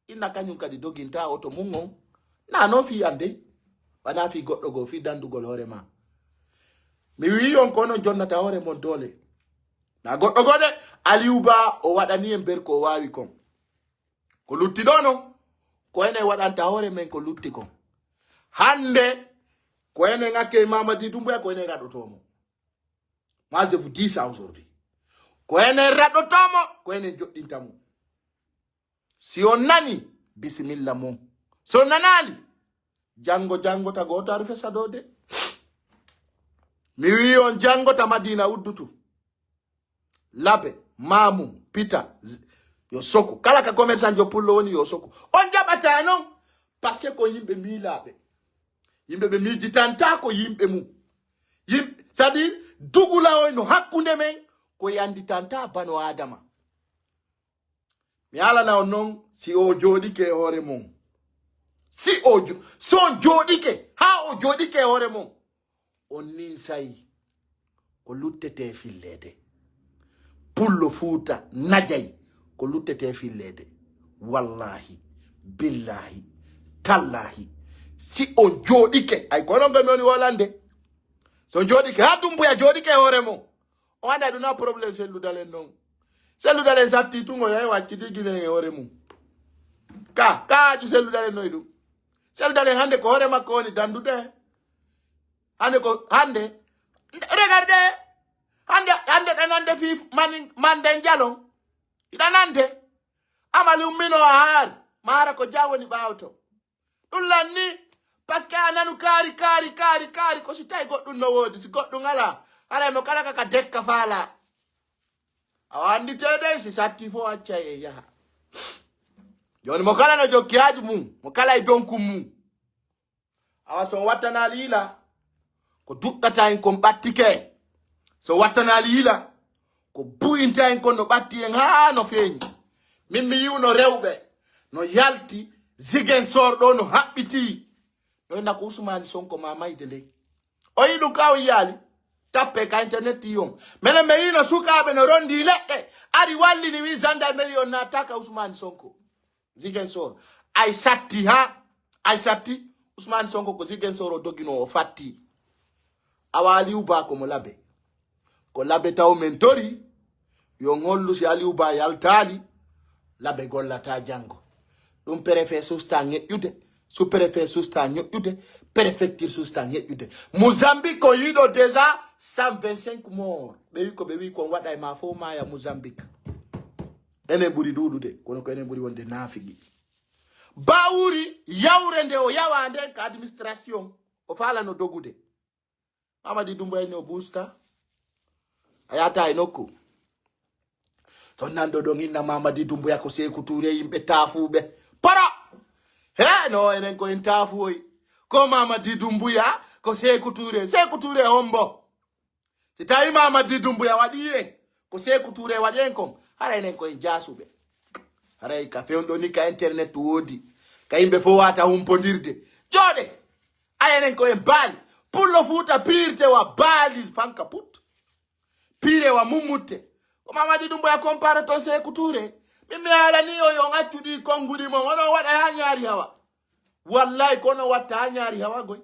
[SPEAKER 1] ina kanyum kadi doginta auto mungo na no fi ande wana fi goddo go fi dandugol hore ma mi wi on kono jonnata hore mon dole na goddo gode Aliou Ba o wadani en ber ko wawi kon ko lutti dono ko ene wadanta hore men ko lutti kon hande ko ene ngake Mamadi Doumbouya ko ene radotomo moi je vous dis ça aujourd'hui ko ene radotomo ko ene joddintamo si on nani bismillah mo so nanali jango ta gota rufe sadode mi wi on jango ta Madina uddutu labe mamu Peter yo soko kala ka commerçant jo pullo woni yo soko on jabata non parce que ko yimbe mi labe yimbe be mi jitanta ko yimbe mu c'est-à-dire dugula no hakkunde men ko yandi tanta bano adama mi ala na non si o jodi ke hore mon si ojo so jodi ke ha o jodi ke hore mon on nin sai ko luttete fillede pullo fuuta najay ko luttete fillede wallahi billahi tallahi si on jodike ay kono ngam woni wolande so jodike ha Doumbouya jodike hore mo o anda duna problem selu dalen non selu dalen satti tungo yai waccidi Guinée hore mo ka ju selu dalen noydu selu dalen hande ko hore makko woni dandude hande regardez hande danande fi mande jalon idanande amali ummino har mara ko jawoni bawto dulanni parce que ananu kari ko si tay goddum no wodi si goddum ala ara mo kala ka dekka fala awandi tede si satti fo acca e yaha joni mo kala no jokkiaji mum mo kala e donkum mum awa so watana lila ko duddata en kon battike so watana lila ko buinta en kon no batti en ha no feñi min mi yiwno rewbe no yalti Ziguinchor do no habbiti no na ko Ousmane Sonko mamayde de o yidu kaw yali tappe ka internet yon mena me yino sukabe no rondi ledde ari walli ni wi gendarmerie on na taka Ousmane Sonko Ziguinchor ay satti Ousmane Sonko ko Ziguinchor o dogino o fatti awa Aliou Ba ko mo labe ko labe taw mentori yo ngollu si Aliou Ba yaltali labe gollata jango dum préfet susta ñeƴƴude sous préfet susta ñeƴƴude préfecture susta ñeƴƴude Mozambique ko yido déjà 125 morts be wi ko wada e ma fo maya Mozambique ene buri dudude kono ko ene buri wonde nafigi bawuri yawrende o yawande ka administration o fala no dogude Mamadi Doumbouya no busta ayata e nokku to nando do nginna Mamadi Doumbouya ko Sékou Touré yimbe tafube para he no enen ko intafu ko Mamadi Doumbouya ko Sékou Touré hombo si tawi Mamadi Doumbouya wadi en ko Sékou Touré wadi en kon hara enen ko jasube hara ka fewndo ni ka internet wodi ka yimbe fo wata humpondirde jode ayenen ko en bali pullo futa pirte wa bali fanka put pire wa mumutte ko Mamadi Doumbouya compare to Sékou Touré mimi ala ni yo ngacudi kongudi mo wono wada hanyari hawa wallahi kono watta hanyari hawa goy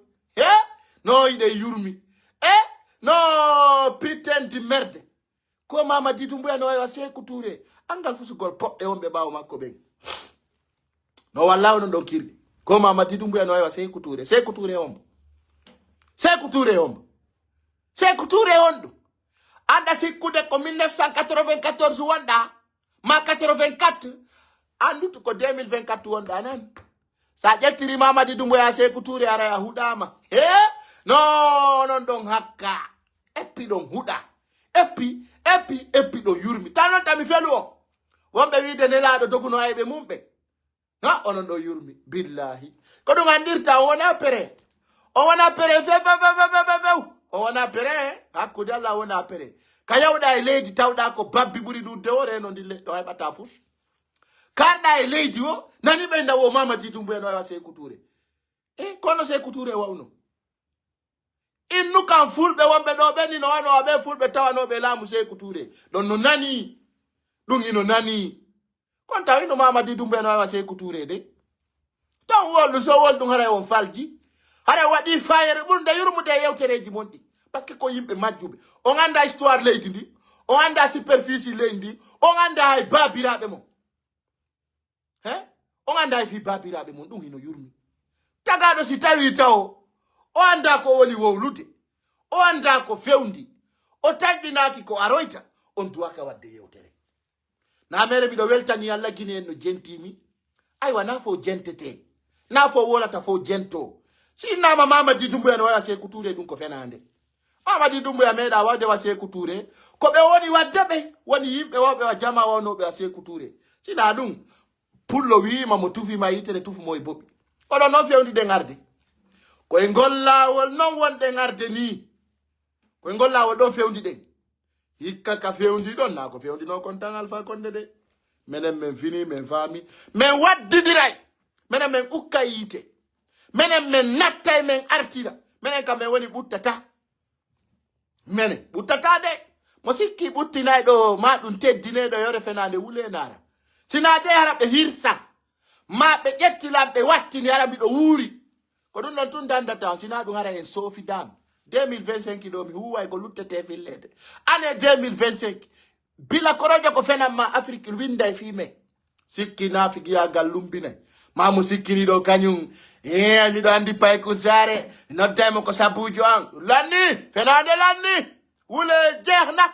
[SPEAKER 1] no ide yurmi no pretend di merde ko Mamadi Doumbouya no wa Sékou Touré angal fusugol popde wonbe bawo makko be no wallahi non don kirdi ko Mamadi Doumbouya no wa Sékou Touré Sékou Touré ombo Sékou Touré ombo Sékou Touré ondo anda sikkude ko 1994 wanda ma 84 andutu ko 2024 wanda nan sa jettiri Mamadi Doumbouya Sékou Touré ara ya hudama no non don hakka epi don huda epi don yurmi tanon tami felo wonbe wiide nelaado doguno aybe mumbe ha onon do yurmi billahi ko dum andirta wona pere o wona pere fe o wona pere hakkude Allah wona pere kayawda e leydi tawda ko babbi buri du de ore no dille do hebata fus karda e leydi o nani be ndawo Mamadi Doumbouya no wa Sékou Touré kono Sékou Touré wawno innu kan fulbe wonbe do be ni no wano be fulbe tawano be laamu Sékou Touré don no nani dum ino nani kon tawi no Mamadi Doumbouya no wa Sékou Touré de taw wolu so wol dum hara on falji hara wadi fayere burde yurmude yewtereji mondi parce que ko yimbe majjube on anda histoire leydi ndi on anda superficie leydi on anda ay babirabe mo on anda ay fi babirabe mo dum ino yurmi tagado si tawi taw o anda ko woni wowlude o anda ko fewndi o tagdinaki ko aroyta on duwaka wadde yewtere na mere mi do weltani Allah gine en no jentimi ay wana fo jentete na fo wolata fo jento sinna Mamadi Doumbouya no wa Sékou Touré dum ko fenande Mamadi Doumbouya meeda wade wa Sékou Touré ko be woni wadde woni yimbe wobe wa jama wono be wa Sékou Touré sina dum pullo wi ma mo tufi ma yitere tufu moy bobbi odo no fewndi de ngarde ko e gollawol non wonde ngarde ni ko e gollawol don fewndi de hikka ka fewndi don na ko fewndi no kon tan Alpha Condé de menen men fini men fami men waddidiray menen men ukkayite menen men nattay men artira menen kam men woni buttata menen buttata de mo sikki buttinay do ma dum teddine do yore fenande wule nara sina de harabe hirsa ma be jettilam be wattini hara mi do wuri ko dun non tun dandata sina dum hara en sofi dam 2025 do mi huway ko luttete fillede ane 2025 bila korojo ko fenam ma Afrique winday fi me sikki nafiki ya gallumbine ma mo sikkini do kanyum mi do andi pay ko sare no demo ko sabujo an lanni fenande lanni wule jeexna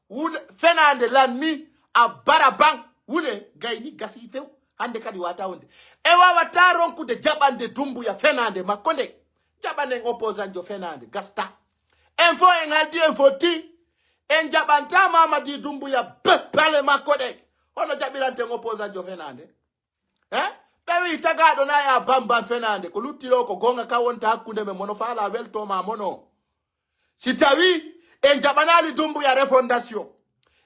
[SPEAKER 1] wule fenande lanni a barabang wule gayni gasi few hande kadi wata wonde e wawa taronkude jabande Doumbouya fenande makonde jabande opposant jo fenande gasta info en aldi info ti en jabanta Mamadi Doumbouya beppale makode hono jabirante opposant jo fenande bewi tagado na ya bamban fenande ko luttilo ko gonga ka wonta hakkunde me mono fala welto ma mono si tawi en jabanali Doumbouya refondation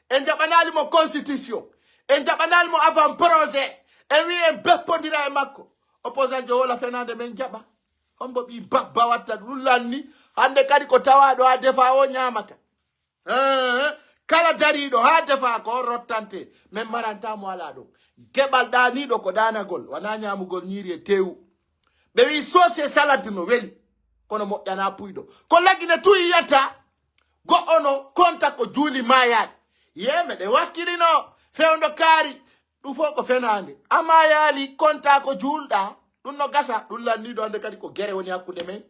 [SPEAKER 1] en jabanali mo constitution en jabanali mo avant projet en wi en beppondira e makko opposant jo wala fenande men jaba hombo bi babba watta lulanni hande kadi ko tawado ha defa o nyamata kala darido ha defa ko rottante men maranta mo ala do gebal danido ko danagol wana nyamugol nyiri e tewu be wi sauce salade no weli kono mo yana puydo ko lagine tuyi yata go ono konta ko juli mayad yeme de wakilino fewndo kari du fo ko fenande amayali konta ko julda dun no gasa dun lannido ande kadi ko gere woni hakkunde men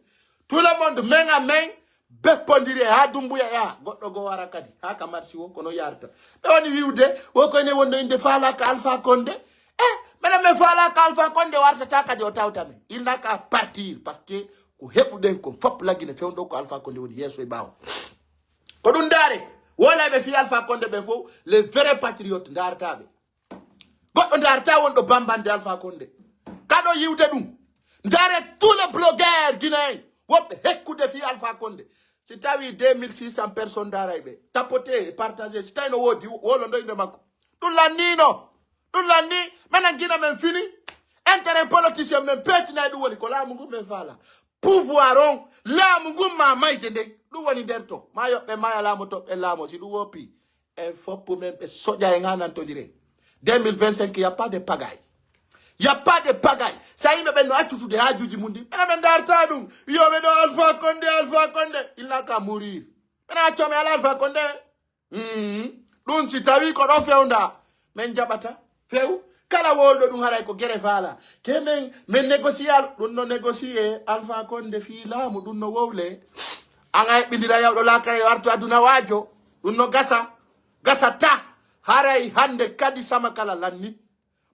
[SPEAKER 1] tout le monde menga men beppondire ha Doumbouya ya goddo go wara kadi ha kamarsi wo kono yarta be woni wiwde wo ko ne wondo inde fala ka Alpha Condé mena me fala ka Alpha Condé warta ta kadi o tawta men il n'a qu'à partir parce que ko hebuden ko fop lagine fewndo ko Alpha Condé woni yeso e bawo ko dun dare wala be fi Alpha Condé be fo les vrais patriotes ndartabe goddo ndarta wondo bambande Alpha Condé kado yiwde dum ndare tous les blogueurs guinéens wobbe hekkude fi Alpha Condé si tawi 2600 personnes daraybe tapoter et partager si tayno wodi wolo ndoyde makko dun lanni mena gina men fini intérêt politicien men petina du woni ko laamu ngu men fala pouvoir on laamu ngum ma mayde ndey ɗum woni nder to ma yoɓɓe maya laamu toɓɓe laamu si ɗum woppi en foppu men ɓe soƴa e ganantodire 2025 y a pas de pagaille. Y a pas de pagaille. Ça y est, ben no accutude hajuji mundi. Mena ben darta dum. Yo be do Alpha Condé. Il n'a qu'à mourir. Mena chome ala Alpha Condé. Dun si tawi ko do fewnda. Men jabata. Few. Kala woldo dum haray ko gere fala. Ke men négocial dun no négocier Alpha Condé fi lamu dun no wowle. Anga bindira yawdo lakare warto aduna wajo. Dun no gasa. Gasa ta. Haray hande kadi sama kala lanni.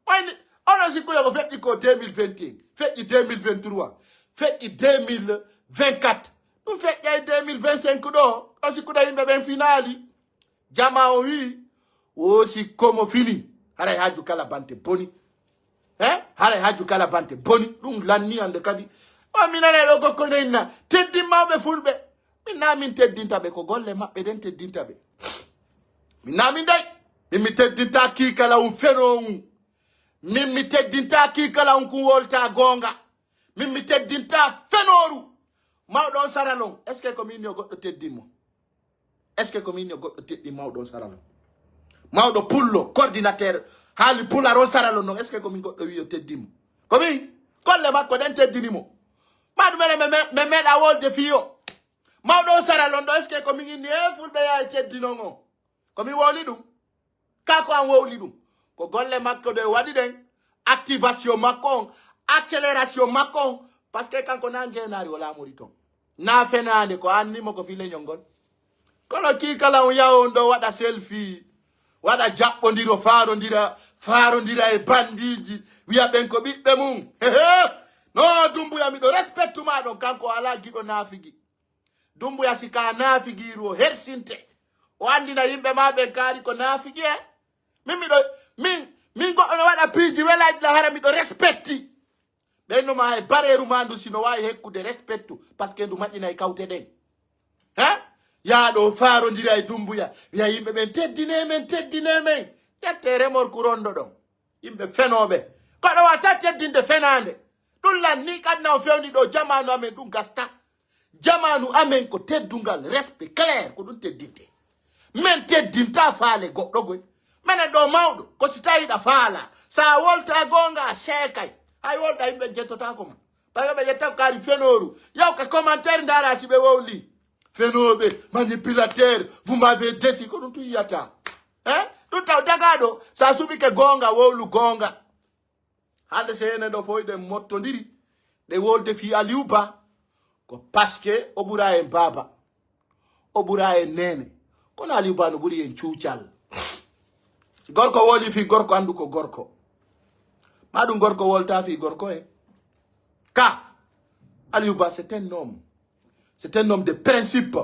[SPEAKER 1] Wayne on si ko fetti ko 2021, fetti 2023, fetti 2024. Dum fetti 2025 do. On si ko da yimbe ben finali. Jama o wi o si como fini. Haray haju kala bante boni. Haray haju kala bante boni. Dum lanni hande kadi. O minane do ko nenna teddi mawbe fulbe. Minna min teddinta be ko golle mabbe den teddinta be. Minna min day mi teddinta ki kala feno mi teddinta ki kala ku wolta gonga mi teddinta fenoru mawɗon saralon est ce que ko min yo goddo teddimo est ce que ko min yo goddo teddi mawɗon saralon mawɗo pullo coordinateur haali pularo saralon non est ce que ko min goddo wi yo teddimo ko min kolle makko den teddinimo madu mene me meɗa wolde fiyo mawɗon saralon do est ce que ko min inni e fulɓe yaye teddino on ko min woli ɗum kako an wowli ɗum ko golle makko de waɗi den activation makko accélération makko parce que kanko na ngenari o lamori ton na fenande ko annimo ko fi leñol kono ki kala on yawo do waɗa selfie waɗa jaɓɓodiro farodira e bandiji wiya ɓen ko ɓiɓɓe mum no Dumbuya miɗo respecte ma ɗon kanko ala giɗo nafigi Dumbuya sika nafigiru o hersinte o andina yimɓe ma ɓen kaari ko nafigi min goɗɗo no waɗa piiji welaji la hara miɗo respecti ɓenno ma e bareru ma ndu sino wawi hekkude respectu par ce que ndu maƴƴina e kawte ɗen yaaɗo farodira e Dumbuya wiya yimɓe ɓen teddine men ƴette remorku rondo ɗon yimɓe fenoɓe koɗo wata teddinde fenande ɗum lanni kadna o fewni ɗo jamanu amen ɗum gasta jamanu amen ko teddungal respect clair ko ɗum teddinte men teddinta faale goɗɗo goy menen ɗo mawɗo ko si tawiɗa faala sa wolta gonga a seekay hay wolɗa yimɓe jettotako ma parce que ɓe jetta ko kaari fenoru yaw ka commentaire ndara si ɓe wowli fenoɓe manipulateur vous m'avez déci ko ɗum tu yiyata ɗum taw dagaɗo sa suɓike gonga wowlu gonga hande se enen ɗo foyɗen mottodiri ɗe wolde fi Aliou Ba ko parce que o ɓura en baba o ɓura en nene kono Aliou Ba no ɓuri en cuucal gorko woli fi gorko andu ko gorko ma ɗum gorko wolta fi gorko ka Aliou Ba c'est un homme de principe,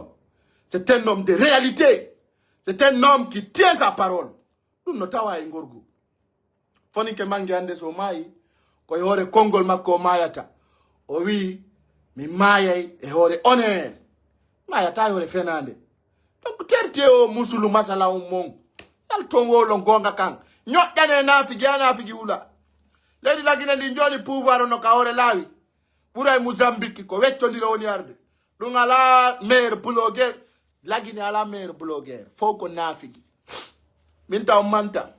[SPEAKER 1] c'est un homme de réalité, c'est un homme qui tient sa parole ɗum no tawa e gorgu foni ke mangi hande so maayi ko e hoore konngol makko o mayata o wi mi mayay e hoore honneur mayata e hoore fenande donc terte o musulu masala mon yal ton wolon gonga kan ñoƴƴane nafigi wula leydi lagine ndi joni pouvoir no ka hoore laawi ɓuura e Mozambique ko weccodira woni arde ɗum ala maire blogueur lagine ala maire blogueur fof ko nafigi min taw manta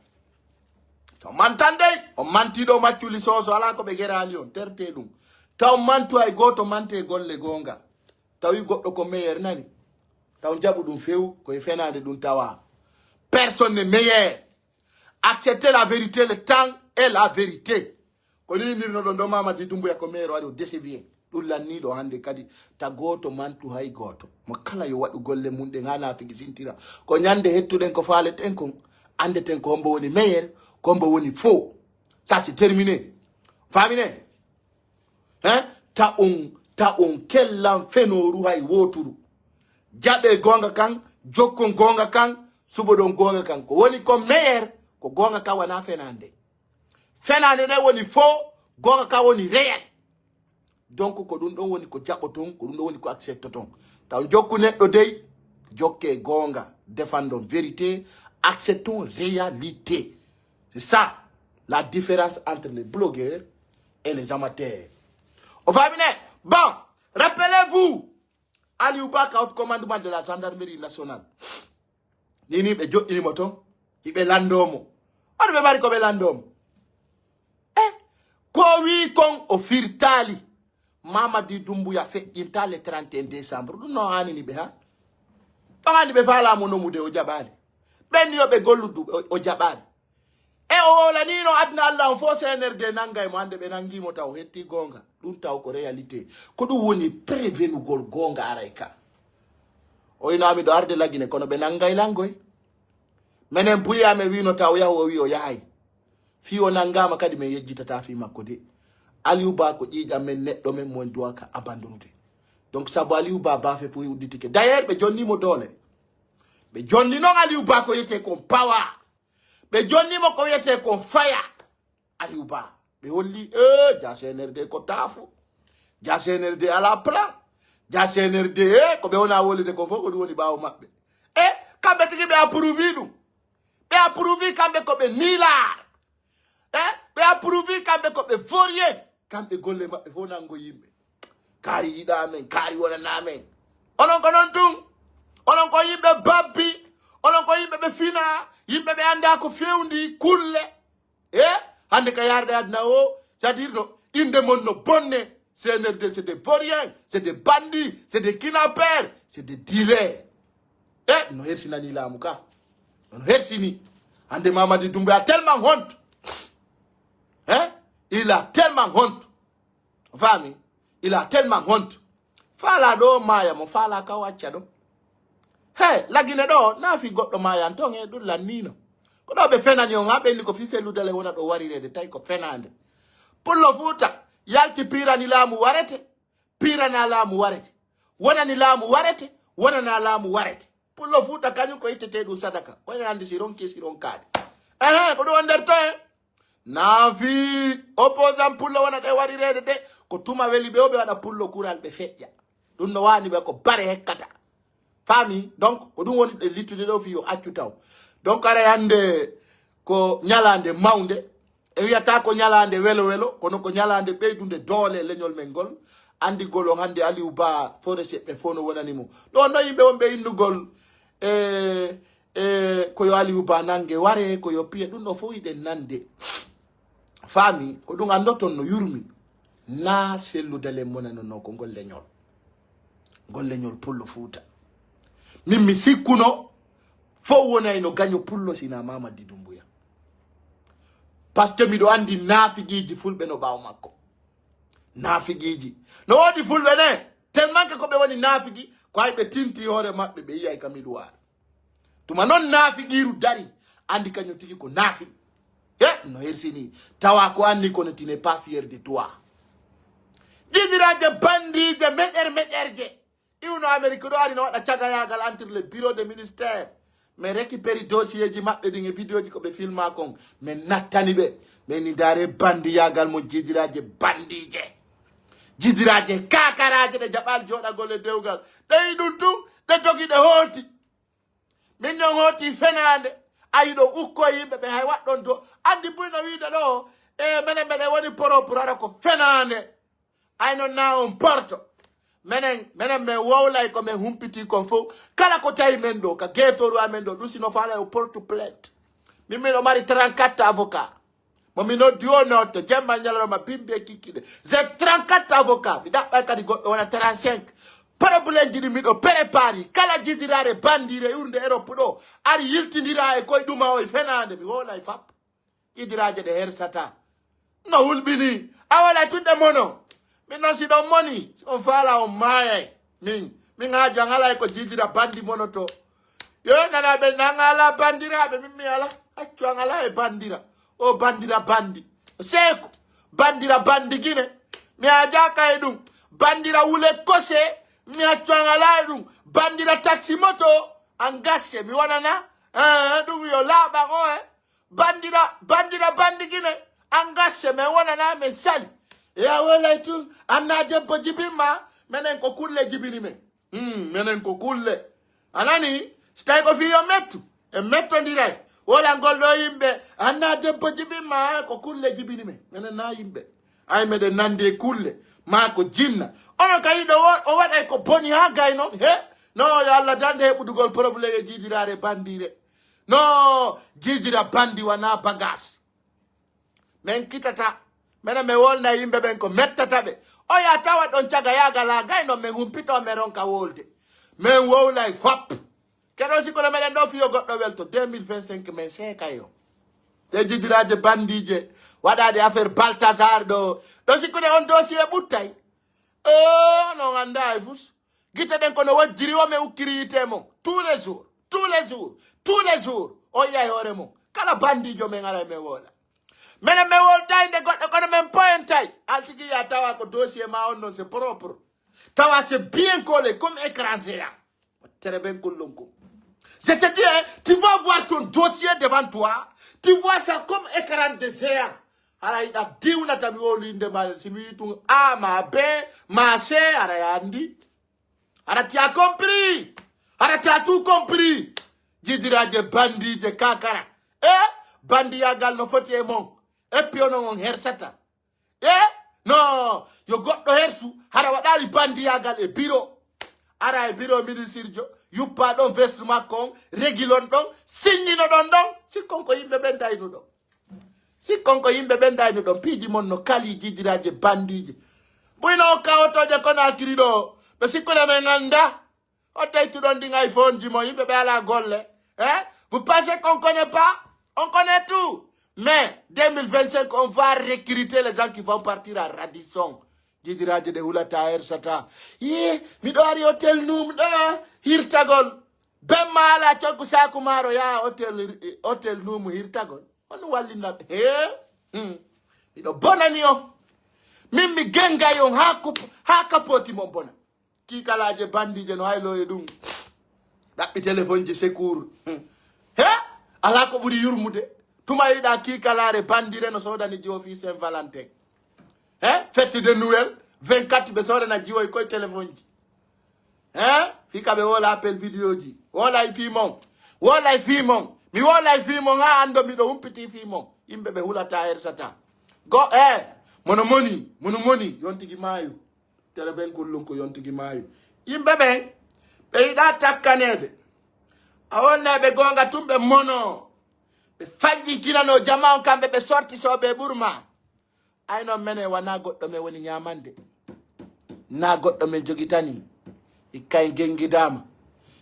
[SPEAKER 1] to mantan dey o mantiɗo macculi soso ala ko ɓe gerali on terte ɗum taw mantu hay goto mante golle gonga tawi goɗɗo ko meilleur nani taw jaɓu ɗum few koye fenade ɗum tawa personne n'est meilleur accepter la vérité le temps et la vérité ko ni nirno ɗon ɗo Mamadi Doumbouya ko meilleur waɗi o désévier ɗum lanniɗo hande kadi ta goto mantu hay goto mo kala yo waɗu golle mum ɗe ha nafigi sintira ko ñande hettuɗen ko faaleten kon andeten ko hombo woni meilleur ko hombo woni faux ça c'est terminé famine ta on kellan fenoru hay woturu jaɓe gonga kan jokkon gonga kan suɓoɗon gonga kan ko woni ko meilleur ko gonga kan wana fenande nde woni faux gonga kan woni réel donc ko ɗum ɗon woni ko jaɓoton ko ɗum ɗon woni ko acceptoton taw jokku neɗɗo dey jokke gonga défendons vérité acceptons réalité c'est ça la différence entre les blogueurs et les amateurs o famine bon Rappelez-vous, Aliou Ba ka haut commandement de la gendarmerie nationale. Nini be jo ini moto, ibe landomo. On be bari ko be landomo. Ko wi kon o firtali. Mamadi Doumbouya fait inta le 31 décembre. Non hani ni be ha. Pangani be fala mo no mude o jabali. Ben yo be golludu o jabali. E o la nino adna Allah fo CNRD nangay mo ande be nangi mo taw hetti gonga. Dum taw ko réalité. Ko du woni prévenu gol gonga arayka. O ina mi do arde lagine kono be nangay langoy. Menen buya me wino taw yawo wi o yahay. Fi o nangama kadi me yejjitata fi makko de. Aliou Ba ko ƴiƴam men neɗɗo men mon doit ka abandonnude. Donc sabu Aliou Ba bafe pour udditike. D'ailleurs ɓe jonnimo doole. Ɓe jonni noon Aliou Ba ko yete kon pawa. Ɓe jonnimo ko yete kon faya. Aliou Ba ɓe holli ja CNRD ko taafu. Ja CNRD ala plan. Ja CNRD ko ɓe wona wolide ko fof ko ɗum woni ɓaawo maɓɓe. Kamɓe tigi ɓe approuvi ɗum. Ɓe approuvi kamɓe ko ɓe nilar. Ɓe approuvi kamɓe ko ɓe vaurien. Kamɓe golle maɓɓe fof nango yimɓe. Kaari yiɗa men, kaari wonana men. Onon ko non ɗum. Onon ko yimɓe babbi. Onon ko yimɓe ɓe fina. Yimɓe ɓe anda ko fewndi kulle. Hande ka yarde adna o. C'est-à-dire no inde mon no bonne. CNRD c'est des vauriens. C'est des bandits. C'est des kidnappeurs. C'est des dealers. No hersinani laamu ka. No hersini. Hande Mamadi Doumbouya a tellement honte. Il a tellement honte. Fami, il a tellement honte. Fala do maya mo fala ka wacca do. Lagine do na fi goddo maya antonge du lanino. Ko do be fenani on habe ni ko fi seludele wona do warirede tay ko fenande. Pullo Fuuta yalti pirani laamu warete. Pirana laamu warete. Wona ni laamu warete, wona na laamu warete. Pullo Fuuta kanyum ko itete du sadaka. Wona andi siron kadi. Ko do wonder to Nafi opposant pullo wana de warirede de ko tuma weli be obe wada pullo kural be fejja dum no wani be ko bare hekkata fami donc ko dum woni de litude do fi yo accu taw donc ara yande ko nyalande mawnde e wiata ko nyalande welo welo kono ko nyalande beydunde doole leñol men gol andi golo hande Aliou Ba forese be fono wonani mo do no yimbe won be indugol ko yo Aliou Ba nange ware ko yo piye dum no fo yide nande Fami, ko dum andoton no yurmi na selludale monano no ko golle ñol pullo Fuuta min mi sikkuno fo wonay no gaño pullo sina Mamadi Doumbouya parce que mi do andi nafigiji fulbe no baaw makko nafigiji no wodi fulbe ne tellement que ko be woni nafigi ko ay be tinti hore mabbe be yiyay kamiduwar tuma non nafigiru dari andi kaño tigi ko nafi no hersini tawa ko anni ko tu n'es pas fier de toi jidiraje bandije meɗerje iwno Amérique do ari no waɗa cagayagal entre le bureau de ministère mais récupérer dossier ji maɓɓe ɗin e vidéo ji ko ɓe filma kon mais nattani ɓe mais ni dare bandiyagal mo jidiraje bandije jidiraje kakaraje ɗe jaɓal joɗagol e dewgal ɗeyi ɗum tum ɗe jogi ɗe hooti min non hooti fenande ayi do ukko yimbe be hay waddon do andi buino wiide do menen woni propre ara ko fenande ay non na on porto menen me wowlay ko men humpiti kon fo kala ko tay men do ka getoru amen do dusino fala o porte plainte mi do mari 34 avocats mo mi no dio note jemma nyalaro ma bimbe kikide j'ai 34 avocats mi dabba kadi goddo wona 35 problème jidi miɗo prépari kala jidirare bandire urde Europe ɗo ari yiltidira e koye ɗuma o e fenande mi wolay fap jidiraje ɗe hersata no hulɓini a wala tunde mono min noon si ɗon moni on faala on maayay min haaju an ala ko jidira bandi mono to yo nanaɓe nangala bandiraɓe min mi ala accu an ala e bandira o bandira bandi seeko bandira bandi guine mi ajaka e ɗum bandira wule kose mi accuangala ɗum bandira taxi moto an gasse mi wonana ɗum yo laaɓa o bandira bandi guine an gasse mi wonana min sali ya wolay tun anna debbo jibinma menen ko kulle jibini men menen ko kulle anani so tawi ko fi yo mettu e mettodiray wola golɗo yimɓe anna debbo jibinma ko kulle jibini men menen na yimɓe ay meɗen nandi e kulle mako jinna ono kay do o waday ko boni ha gayno he no ya Allah dande hebudugol problème e jidirare bandire no jidira bandi wana bagas men kitata mena me wolna yimbe ben ko mettata be o ya tawa don caga yaga la gayno men humpito me ronka wolde men wowlay fop kedo sikono meden do fiyo goddo welto 2025 men sekayo de jidiraje bandije wadade affaire Balthazar do sikone on dossier buttay no anda fus gite den kono wajiri o me ukirite mo tous les jours o yay hore mo kala bandijo me ngara me wola mena me wol tay de goddo kono men point tay altigi ya tawa ko dossier ma on non c'est propre tawa c'est bien collé comme écran géant très bien kolonko. C'est-à-dire, tu vas voir ton dossier devant toi, tu vois ça comme écran de géant. Alors, il a dit, on a tabi oli de mal, si lui, ton A, ma B, ma C, alors, Andi. Alors, tu as compris. Alors, tu as tout compris. Je dirais, de bandi, de kakara. Bandi yagal no foti e mon. Et puis, on hersata. Non, yo got no hersu, hara wadali bandi yagal e biro. Ara e biro ministre yuppa don vestment kon régulon don signino don si konko yimbe benday no don si konko yimbe benday no don piji mon no kali jidiraje bandije buino kawotoje kona kirido be sikole me nganda o taytu don di iPhone ji mo yimbe be ala golle vous pensez qu'on connaît pas? On connaît tout. Mais 2025 on va recruter les gens qui vont partir à Radisson. Jidiraje de hulata ersata mi do ari hotel num da hirtagol bemala choku sakumaro ya hotel num hirtagol on wallina do bonani o mimmi genga yon ha kapoti mon bona ki kalaje bandije no haylo e dum dabbi téléphone ji secours ala ko buri yurmude tuma yida ki kalare bandire no sodani ji office Saint Valentin fête de Noël 24 be sore na jiwo ko téléphone ji fika be wala appel vidéo ji wala fi mon mi wala fi mon ha ando mi do humpiti fi mon imbe be hulata ersata go monomoni yontigi mayu tere ben kullunko yontigi mayu imbe be ida takkanede awonna be gonga tumbe mono be faji kila no jama on kambe be sorti so be burma ay no mene wana goddo me woni nyamande na goddo me jogitani ikay gengidama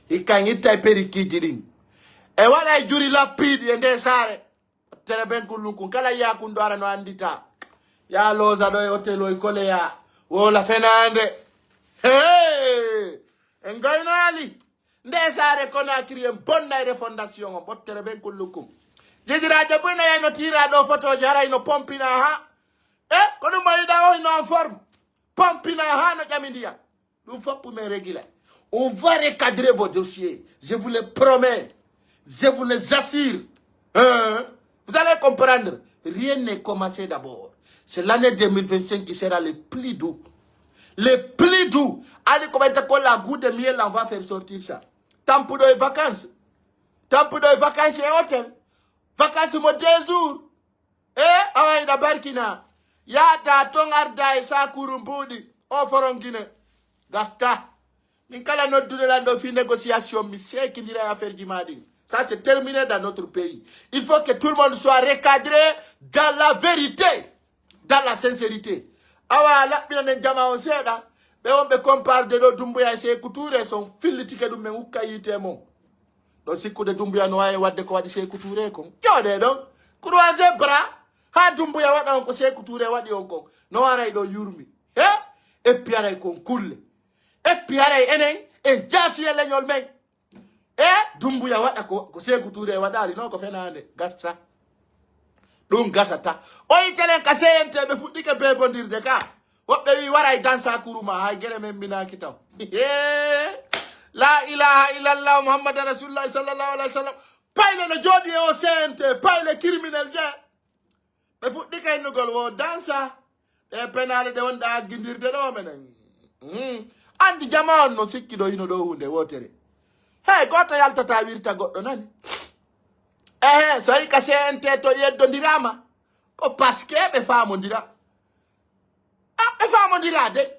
[SPEAKER 1] ikay ittay perikidin e wala juri lapidi e nde sare tere ben kulunku kala ya kundara no andita ya loza do hotel o kole ya wola fenande engaynali nde sare kona kriem bonna refondation o tere ben kulunku jidiraje buna ya no tira do photo jara no pompina ha kono maïda on en forme pompina hana jamindia nous faut pour me réguler on va recadrer vos dossiers je vous le promets je vous les assure vous allez comprendre rien n'est commencé d'abord c'est l'année 2025 qui sera le plus doux allez comment te coller la goutte de miel on va faire sortir ça temps pour les vacances et hôtel vacances mo 2 jours away da barkina ya ta tongarda e sakurumbudi o forongine gafta min kala noddude lando fi négociation mi seki ndira affaire jimadi ça c'est terminé dans notre pays il faut que tout le monde soit recadré dans la vérité dans la sincérité awa la bina jama on seda be on be compare de do dumbuya se couture son fillitike dum men ukayite mo do sikkude dumbuya no way wadde ko wadi se couture ko jode don croiser bras ha dumbuya wada on ko se couture wadi on ko no waray do yurmi e piaray kon kulle e piaray enen en jasi e leñol men dumbuya wada ko se couture wadali no ko fenande gasta dum gasata o yitelen ka seyente be fuddike be bondirde ka wobbe wi waray dansa kuruma hay gere men binaki taw la ilaha illallah muhammadur rasulullah sallallahu alaihi wasallam payle no jodi o seyente payle criminel je be fuddike nugol wo dansa e penale de wonda gindirde do menen andi jama on no sikki do ino do hunde wotere hey goto yaltata wirta goddo nani so yi ka seyente to yeddo ndirama ko paske be famondira be famo dirade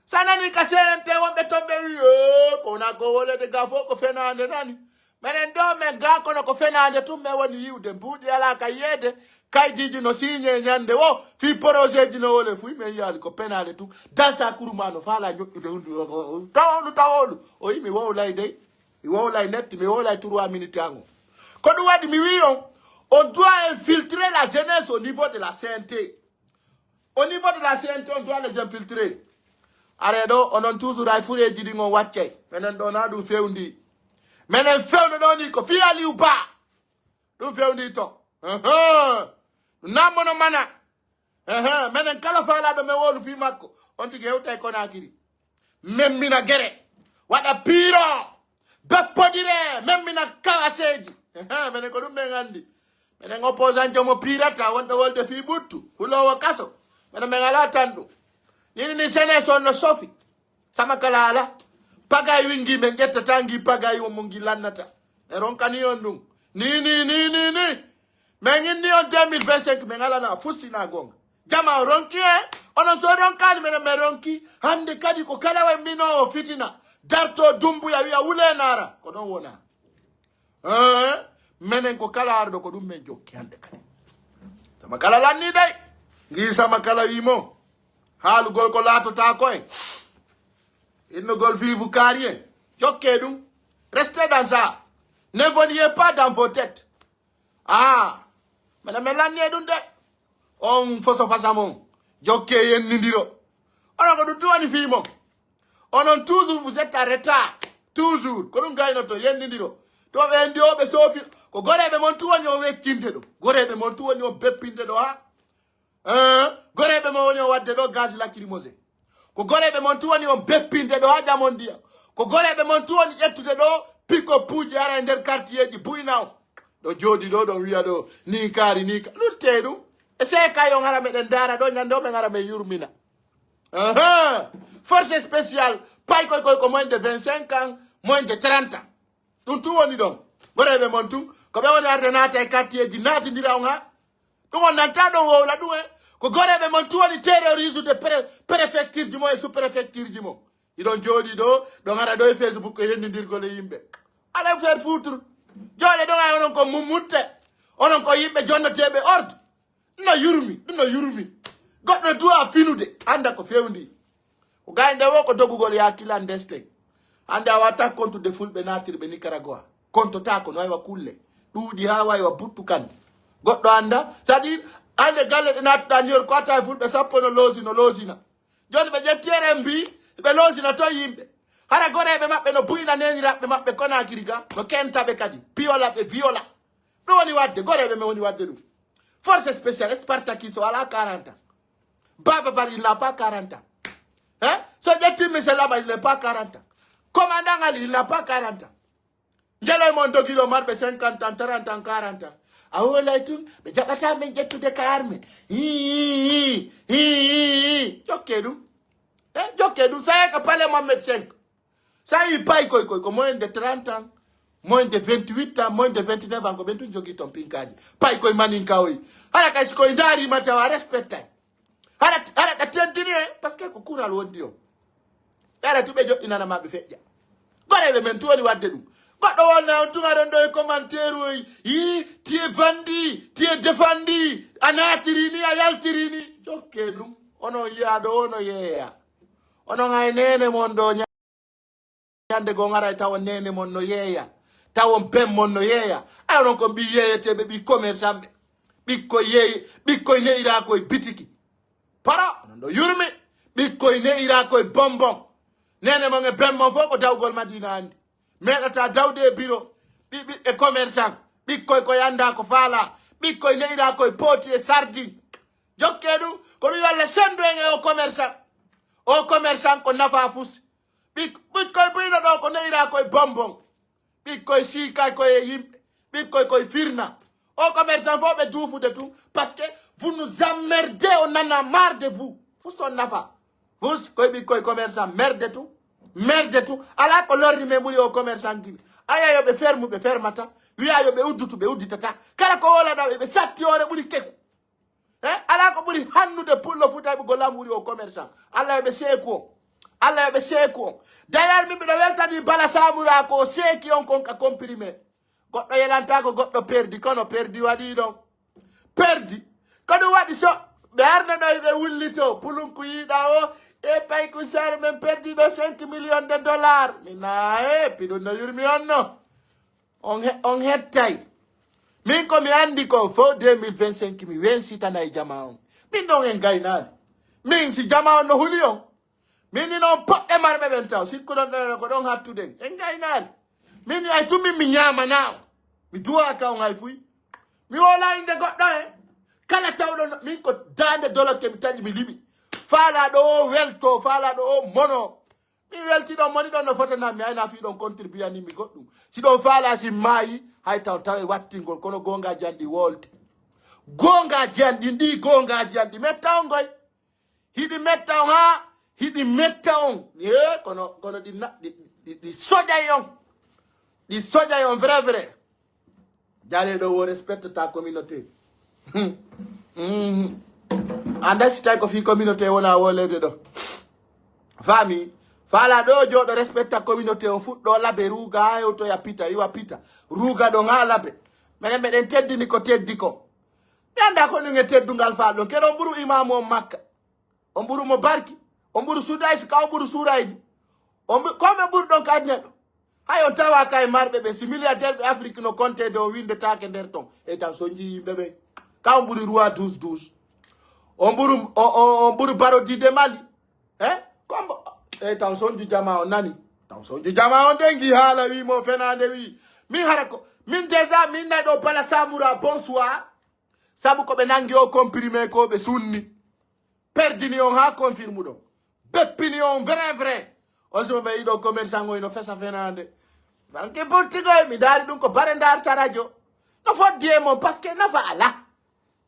[SPEAKER 1] sana ni kasente wonbe tombe yo kona ko wole de gafo ko fenande nani menen do men ga kono ko fenande tum me woni yiwde mbudi ala ka yede kay diji no signe nyande wo fi projet ji no wole fu me yali ko penale tu dansa kurumano fala nyokkude hundu tawolu o yimi wo lay de wo lay net mi wo lay 3 minutes ango ko du wadi mi wi on doit infiltrer la jeunesse au niveau de la CNT. Au niveau de la CNT, on doit les infiltrer. Aredo, on a toujours à fouiller dit qu'on watche. Maintenant, on a du feundi. Maintenant, feundi doni ko fi ali ou pas. Du feundi to. Na mono mana. Maintenant, kala fala do me wolu fi makko. On tige uta ko na kiri. Même mina gere. Wada piro. Bepodire, même mina kawaseji. Maintenant ko dum ngandi. Menen opposant jomo pirata wonde wolde fi buttu hulowo kaso menen mengala tandu ni sene sonno sofi sama kala pagay wingi men jetta tangi pagay wo mungi lannata e ronkani on dum ni men ni on 2025 mengala na fusina gonga jama ronki onon so ronkani menen me ronki hande kadi ko kala we mino fitina darto dumbu ya wiya wulenara ko don wona menen ko kala ardo ko dum men jokki hande kan sama kala lanni day ngi sama kala wimo halu gol ko lato ta koy inno gol vivu carrier jokke dum restez dans ça ne veniez pas dans vos têtes mais lanni dum de on foso fasamo jokke yen nindiro on ko dum duwani fimo on toujours vous êtes en retard toujours ko dum gayno to yen nindiro to be ndio be sofi ko gorebe mon tuwa nyo weccinde do gorebe mon tuwa nyo beppinde do gorebe mon nyo wadde do gaz lacrymogène ko gorebe mon tuwa nyo beppinde do ha jamondia ko gorebe mon tuwa ni ettude do piko puji ara nder quartier ji buynaw do jodi do don wiya do ni kari ni lutte dum e se kayo ngara meden dara do nyando me ngara me yurmina force spéciale pay ko moins de 25 ans moins de 30 ans tout woni don gorebe mon tum ko be woni arde nata e quartier ji nati ndiraw nga dum on nanta don wowla dum ko gorebe mon tum woni terrorisme de préfecture ji mo e sous préfecture ji mo idon jodi do ngara do e Facebook e yendirgol e yimbe ala faire foutre jole do ngay onon ko mumutte onon ko yimbe jonnotebe ordre no yurmi goddo duwa finude anda ko fewndi ko gaynde wo ko dogugol yakila ndeste ande awata kontu de fulbe natirbe Nicaragua konto tako no aywa kulle dudi hawa aywa buttukan goddo anda c'est-à-dire ande galle de natuda nyor ko ata fulbe sappo no losina joni be jettere mbi be losina to yimbe hara gorebe mabbe no buyina nenirabe mabbe kona kiriga no kentabe kadi piola be viola do woni wadde gorebe me woni wadde dum force spéciale Spartakis wala 40 baba bari il n'a pas 40 so jetti miselama il n'est pas 40 commandant Ali, il n'a pas 40 ans. Njelo mondo kilo marbe 50 ans, 30 ans, 40 ans. Awola itu, be jabata men jetu de karme. Jokedu. Jokedu, ça ka pale Mohamed 5. Ça il paye ko moins de 30 ans, moins de 28 ans, moins de 29 ans ko bentu jogi ton pinkaji. Paye ko maninka oi. Hala ka siko indari mata wa respecta. Hala atentini parce que ko kura lo ndio. Yara tube jo inana mabe fejja gorebe men tuwoni wadde dum goddo wonna on tunga don do e commentaire oy tie vandi tie defandi anatirini ayaltirini jokke dum ono yaado ono yeya ono ngay nene mon do nyande go ngara taw nene mon no yeya taw pem mon no yeya ay non ko bi yeyete be bi commerçant bikko yeyi bikko ne ira ko bitiki para non do yurmi bikko ne ira ko bonbon nene mo nge bemmo fo ko dawgol madina andi medata dawde biro bi e commerçant bikkoy ko yanda ko fala bikkoy neira ko poti e sardi jokke dum ko yalla sendo e o commerçant ko nafa fus bikkoy bino do ko neira ko bonbon bikkoy sika ko e yimbe bikkoy ko firna o commerçant fo be doufu de tout parce que vous nous emmerdez, on en a marre de vous son nafa vous koy bikkoy commerçant merde tout ala ko lorri me muri o commerçant gibi aya yo be fermata wi ayo be uddutu be udditata kala ko wala da be satti ore buri keku ala ko ɓuri hannude pullo futa ɓe golla wuri o commerçant allah yoɓe seeko allah yoɓe seeko d'ailleurs min mbiɗo weltani bala samura ko seeki on kon ka comprimé goɗɗo yelanta ko goɗɗo perdi kono perdi waɗi ɗon perdi ko ɗum waɗi so ɓe arna ɗo ɓe wullito pulunku yiiɗa o e payku sare men perdi ɗo 5 millions de dollars mina piɗum no yurmi on no on hettay min ko mi andi ko fo 2025 mi wensitana e jama on min ɗon en gaynani min si jama on no huli on min ni noon poɗɗe marɓe ɓen taw sikkuɗon ɗo ko ɗon hattuɗen en gaynani min ay tummin mi ñamana on mi duwa ka on hay fuy mi wola inde goɗɗo en kala tawɗo min ko dande doloke mi taƴi mi liɓi faalaɗo o welto faalaɗo o mono min weltiɗon moni ɗon no fotana mi ayna fiɗon contribuer ni mi goɗɗum si ɗon faala si maayi hay taw tawe wattingol kono gongaji an ɗi wolde gongaji an ɗi ndi gongaji an ɗi metta on goy hiɗi metta on ha hiɗi metta on kono ɗi soƴay on ɗi soƴay on vrai vrai jaleɗo wo respecte ta communauté anda si tawi ko fi communauté wona wolede ɗo fami faala ɗo joɗo respecta communauté on fuɗɗo labe ruga ha hewtoya pita iwa pita ruga ɗon ha labe minen meɗen teddini ko teddi ko mi anda ko ɗum e teddungal faal ɗon keɗo on ɓuuru imamu on makka on ɓuuru mo barki on ɓuuru sudaysi ka on ɓuuru surayni komi ɓuuri ɗon ka neɗɗo hay on tawa ka e marɓe ɓe si milliardaire ɓe afrique no compte de o windetake nder ton e tan so jii yimɓe ɓe ka on ɓuuri roi 12 on ɓuuru barodide mali kombo e taw sonji jama on nani taw sonji jama on dengi haala wimo fenade wi min hara ko min déjà min nayi ɗo bala samura bonsoir sabu ko ɓe nangi o comprimé ko ɓe sunni perdini on ha confirme ɗo beppini on vrai on simo ɓe yiɗo commerçant oy no fesa fenade banque portigoy mi daari ɗum ko bare darta radio no foddi e mon par ce que nafa ala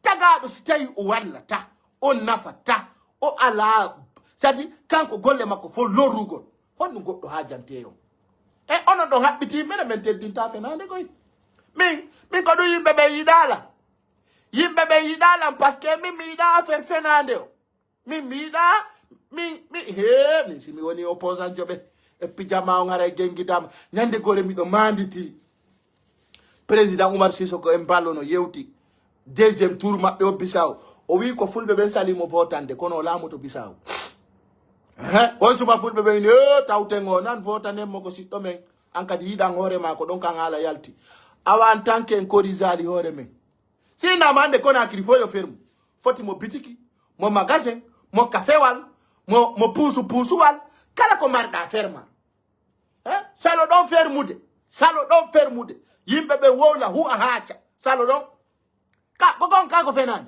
[SPEAKER 1] tagaɗo si tawi o wallata o nafata o ala sadi kanko golle makko fo lorrugol honɗum goɗɗo hajanteyo e onon ɗon haɓɓiti minen min teddinta fenade koy min ko ɗum yimɓe ɓe yiɗalam par ce que min mi yiɗa affaire fenade o min mi yiɗa min simi woni opposant joɓe e pijama on hara e gengidama ñande gore miɗo manditi président Oumar Sissoko en ballono yewti deuxiéme tour maɓɓe o Bissau o wi ko fulɓe ɓen salimo votande kono o laamoto Bissau on suma fulɓe ɓen tawten o nan votanenmo ko siɗɗo men an kadi yiɗan hoorema ko ɗon kan haala yalti awa en tant que en korisali hoore men sinama hande Conakry fo yo ferme foti mo bitiki mo magasin mo kafewal mo puusuwal kala ko marɗa ferma salo ɗon fermude yimɓe ɓe wowla hu a haaca salo ɗon ka ɓogon ka ko fenani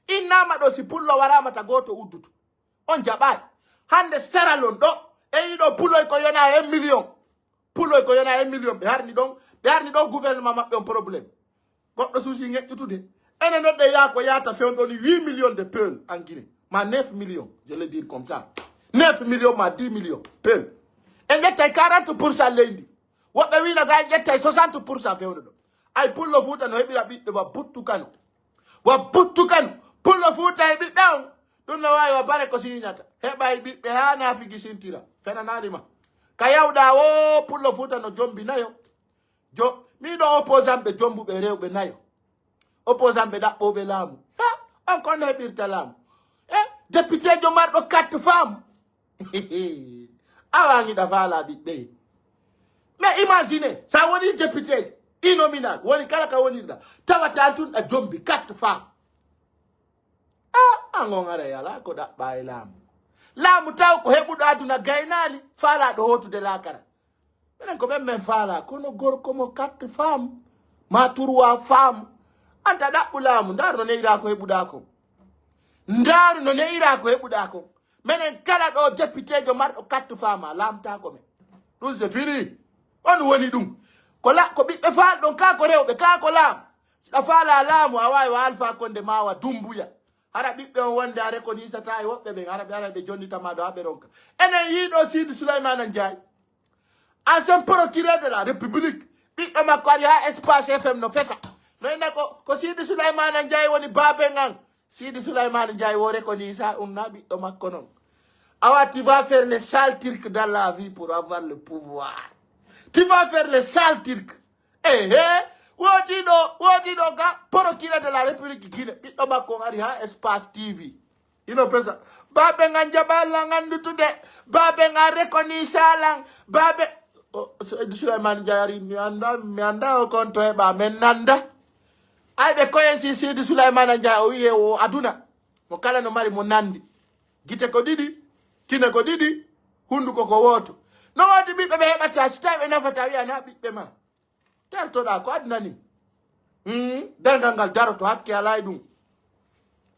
[SPEAKER 1] innama ɗo si pullo waramata goto udduto on jaɓai hande saralon ɗo e yiɗo puloy ko yona 1 million ɓe harni ɗon gouvernement maɓɓe on probléme goɗɗo suusi ŋeƴƴutude ene noɗɗe yaa ko yata fewɗoni 8 millions de peuls en Guinée ma 9 millions je le dire comme ça 9 millions ma 10 millions peuls e ƴettay 40% leydi woɓɓe wino ga en ƴettay 60% fewde ɗo ay pullo fuuta no heɓira ɓiɗɗo wa buttu kano pullo fuuta e ɓiɓɓe on ɗum no wawi wa bare ko siñata heɓa e ɓiɓɓe ha nafigi sintira fenananima ka yawɗa o pullo fuuta no jombi nayo miɗo opposant ɓe jombuɓe rewɓe nayo opposant ɓe ɗaɓɓoɓe laamu on kon heɓirta laamu député jo marɗo 4 femmes awaŋiɗa faala ɓiɓɓe mais imagine sa woni député innominal woni kala ka wonirɗa tawata tunɗa jombi 4 femmes an on ara yala ko ɗaɓɓa e laamu taw ko heɓuɗo aduna gaynali faalaɗo hotude lakara minen ko ɓen men faala kono gorko mo 4 femmes ma 3 femmes anta ɗaɓɓu laamu ndaru no neyira ko heɓuɗa ko minen kala ɗo député jo marɗo 4 femmes lamtako men ɗum c'est fini on woni ɗum ko ɓiɓɓe faal ɗon ka ko rewɓe ka ko laamu siɗa faala laamu a wawi wa alpha konde mawa dumbuya hara ɓiɓɓe on wonde a rekonisata e woɓɓe ɓen hara ɓe ara ɓe jonnitama ɗo ha ɓe ronka enen yiiɗo Sidi Souleymana Ndiaye ancien procureur de la république ɓiɗɗo makko ari ha espace FM no fesa no ina ko Sidi Souleymana Ndiaye woni baabe ngan Sidi Souleymane Ndiaye wo reconnu ça na ɓiɗɗo makko non. Awa, tu vas faire les sales turcs dans la vie pour avoir le pouvoir. Tu vas faire les sales turcs. Wodi do ga porokina de la République Guinée. Ɓiɗɗo makko ngari ha Espace TV. Ino pesa. Babe nga njabala ngandutude. Babe nga reconnu ça lang. Babe Sidi Souleymane Ndiaye mi anda o konto heɓa men nanda. Ay ɓe koyensi Sidi Souleymane Ndiaye o wiye o aduna mo kala no mari mo nandi gite ko ɗiɗi kine ko ɗiɗi hunduko ko woto no wodi ɓiɓɓe ɓe heɓata si tawi ɓe nafata wiya na ɓiɓɓe ma tertoɗa ko aduna ni daldal ngal daroto hakke alay ɗum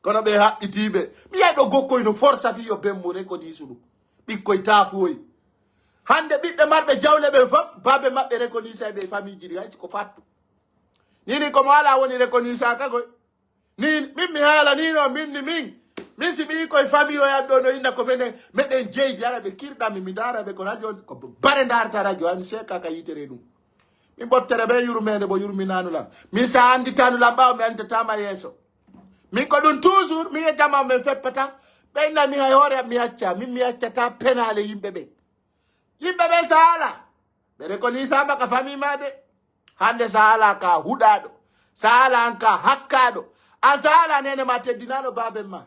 [SPEAKER 1] kono ɓe haɓɓitiɓe mi yay ɗo gokkoy no forsa fiyo bemmure ko disu ɗum ɓikkoy taafoyi hande ɓiɓɓe marɓe jawle ɓe fof babe maɓɓe reconisa ɓe famille jiɗi hay siko fattu nini ko mo ala woni reconisa kagoy ni min mi haala ni no min si mi koye famille o yanɗo no inna ko meɗen jeydi ara ɓe kirɗami mi daraɓe ko radio ko bare darata radio ami seka ka yitere ɗum min ɓottere ɓe yurmede bo yurminanulam min sa anditanulam ɓawa mi andatama yeeso min ko ɗum toujours min e jama men feppata ɓeyna mi hay hoore am mi acca min mi accata penale yimɓeɓe sa haala ɓe reconnisama ka famille ma de hande sa haala ka huɗaɗo sa haala an ka hakkaɗo an sa haala nene ma teddinano baben ma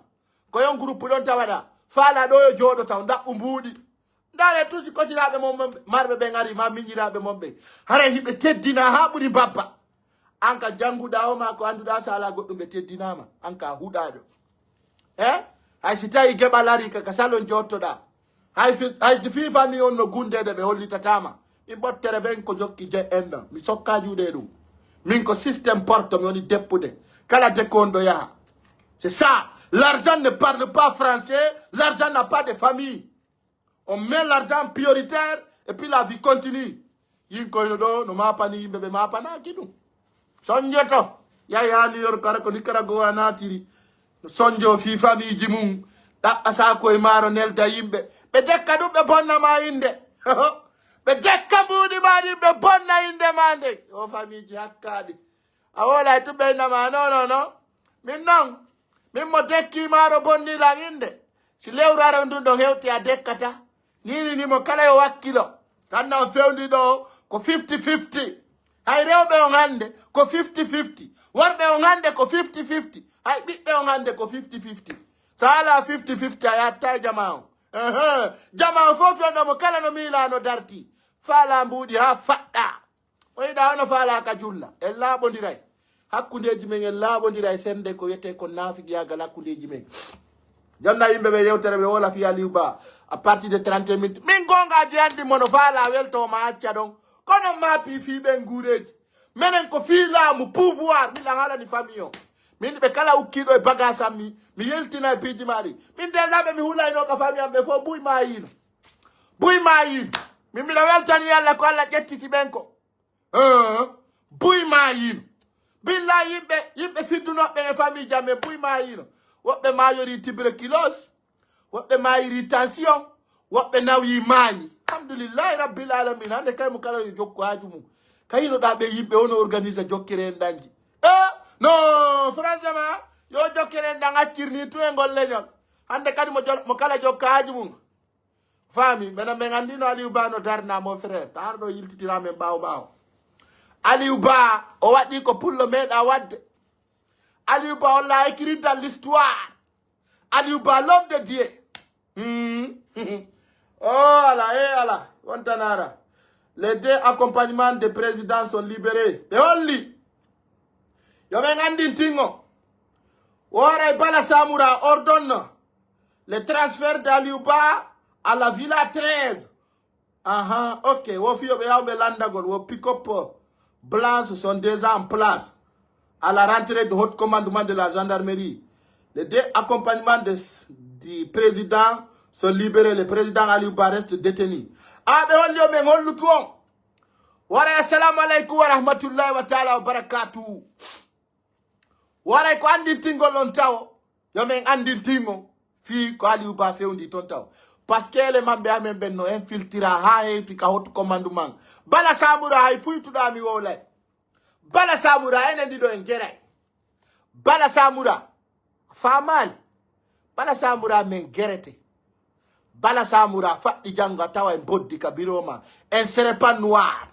[SPEAKER 1] koyon groupe ɗon tawaɗa faala ɗo yo jooɗo taw daɓɓu mbuuɗi ndare tusi kotiraɓe mon marɓe ɓe gari ma miñiraɓe mon ɓe hara hiɓe teddina ha ɓuri babba an ka jannguɗa o ma ko annduɗa sa haala goɗɗum ɓe teddinama an ka huɗaɗo hay si tawi geɓal ari kaka salon jottoɗa hay si fi famille on no gundede ɓe hollitatama min ɓottere ɓen ko jokki je enɗo mi sokka juuɗe ɗum min ko système porte mi woni deppude kala dekko on ɗo yaha c'est ça l'argent ne parle pas français l'argent n'a pas de famille on met l'argent prioritaire et puis la vie continue yin koyno ɗo no mapani yimɓe ɓe mapanaki ɗum sonje to yaya New York ara ko Nicaragua natiri sonjo fi famille ji mum ɗaɓɓa sako e maaro nelda yimɓe ɓe dekka ɗum ɓe bonnama inde ɓe dekka mbuuɗi maɗi ɓe bonna inde ma nde o famille ji hakkaɗi a wolay tu ɓeynama non min mo dekki maaro bonnilan inde si lewru ara ndun ɗon hewti a dekkata nini mo kala yo wakkilo tan nan fewndi ɗo ko 50-50 hay rewɓe on hande ko 50-50 worɓe on hande ko 50-50 hay ɓiɓɓe on hande ko 50-50 so ala 50-50 a yatta jama on jama on fof yonɗomo kala no miilano darti faala mbuuɗi ha faɗɗa o yiɗa ono faala ka julla en laaɓodiray hakkundeji men en laaɓodiray sende ko wiyete ko naafigiyagal hakkundeji men jonna yimɓe ɓe yewtere ɓe wola fi Aliou Ba à partir de 30 minutes min gongaji andi mono faala weltoma acca ɗon kono maapi fiɓen guureji minen ko fi laamu pouvoir min lan halani famille o min ɓe kala ukkiɗo e bagage am mi yeltina e piiji maɗi min dejaɓe mi hulayno ka famille am ɓe fof buy ma yino min mbiɗa weltani Allah ko Allah ƴettiti ɓen ko buy ma yino billa yimɓe fiddunoɓe e famille jamme buy ma yino woɓɓe mayori tuberculose woɓɓe mayiri tension woɓɓe nawyi maayi alhamdulillahi rabbil alamin hande kay mo kala yo jokku haaju mum kayinoɗa ɓe yimɓe wono organise jokkire en ɗanji non franchement yo jokkire en ɗan accirni tu e ngol leñol hande kadi mo kala jokka haaju mum faami menen ɓe gandino Aliou Ba no darna mon frère ta ɗo yiltitiramen ɓawo Aliou Ba o waɗi ko pullo meeɗa wadde Aliou Ba on l'a écrit dans l'histoire Aliou Ba l'homme de Dieu oh ala wontanara les deux accompagnements de président sont libérés ɓe holli yomen andin tingo woray Bala Samoura ordonne le transfert d'Aliou Ba à la Villa 13 ok wo fiyoɓe yawɓe landagol wo pick-up blancs sont déjà en place à la rentrée de haut commandement de la gendarmerie. Les deux accompagnements du président sont libérés. Le président Aliou Ba reste détenu. Assalamu alaikum wa rahmatullahi wa ta'ala wa barakatuh. Waray ko andin tingo lon taw. Yomen andin tingo fi ko Aliou Ba fewndi ton taw. Parce que les mambe amen benno infiltra ha heyti ka haut commandement. Bala Samoura hay fuytuɗa mi wolay. Bala Samoura enen ɗiɗo en geray Bala Samoura famali bala samura men gerete bala samura fatti janga tawa en boddi kabiroma un serpent noir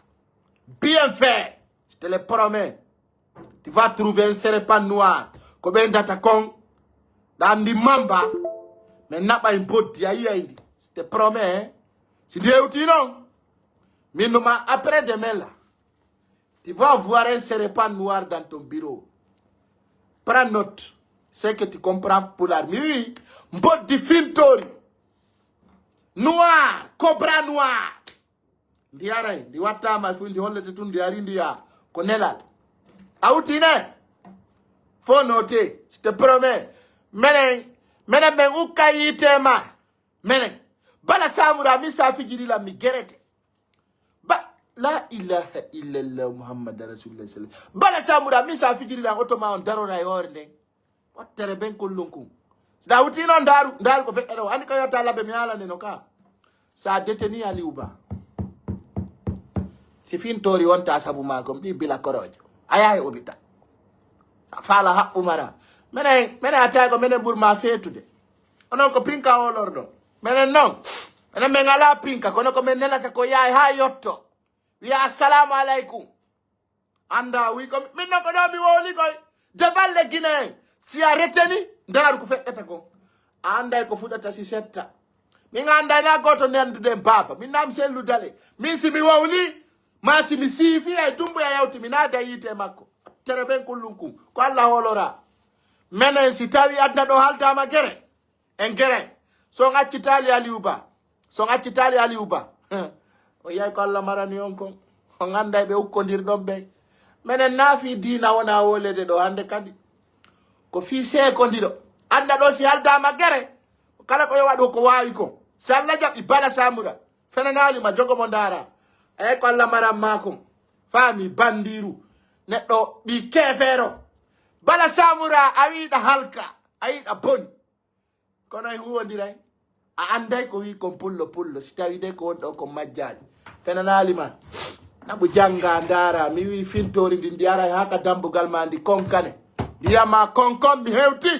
[SPEAKER 1] bien fait, je te le promets. Tu vas trouver un serpent noir ko ben data kon dans di mamba mais naba en boddi ayi je te promets hein? Si Dieu outil non minuma après demain là tu vas voir un serpent noir dans ton bureau. Prends note. C'est que tu comprends pour l'armée. Oui, mbodi fintori. Noir, cobra noir. Ndiaray, di wata ma fundi holle te tun diari ndia. Konela. Autine. Faut noter, je te promets. Menen men ukayi tema. Menen. Bala samura mi sa figiri la mi gerete. La ilaha illallah Muhammad Rasulullah sallallahu alaihi wasallam. Bala samura mi sa figiri la otoma on daro na yorde. Tere ben kullunku. Da wuti non daru ko fekere andi ko yata labe mi ala neno ka. Sa deteni ali uba. Si fin tori wonta sabu ma ko bi bila korojo. Ayaye obita. Sa fala ha umara. Mene ata ko mene burma fetude. Onon ko pinka o lordo. Mene non. Mene mengala pinka kono ko menela ta ko yaay ha yotto. Wi assalamu alaikum. Anda wi ko minno ko do mi woli ko deballe Guinée. Si a reteni ndaru ko fekkata ko anda ko fudata si setta mi nganda na goto nendude papa mi nam selu dale mi si mi wawli ma si mi sifi ay tumbu ya yawti mi nada yite makko tere ben kullunkum ko Allah holora menen si tawi adna do halta ma gere en gere so ngacci tali ali uba o yay ko Allah marani on ko o nganda be ukkondir dom be menen nafi dina wona wolede do hande kadi ko fi se ko ndido anda do si halda magere kala ko wado ko wawi ko salla jabi bala samura fenanali ma jogo mondara e ko Allah maram makum fami bandiru neddo bi kefero bala samura awi da halka ayi da bon kono huwo diray a anday ko wi ko pullo si tawi de ko do ko majjali fenanali ma nabu janga ndara mi wi fintori ndi ndiara haka dambugal ma ndi konkane Diyama konkon mi hewti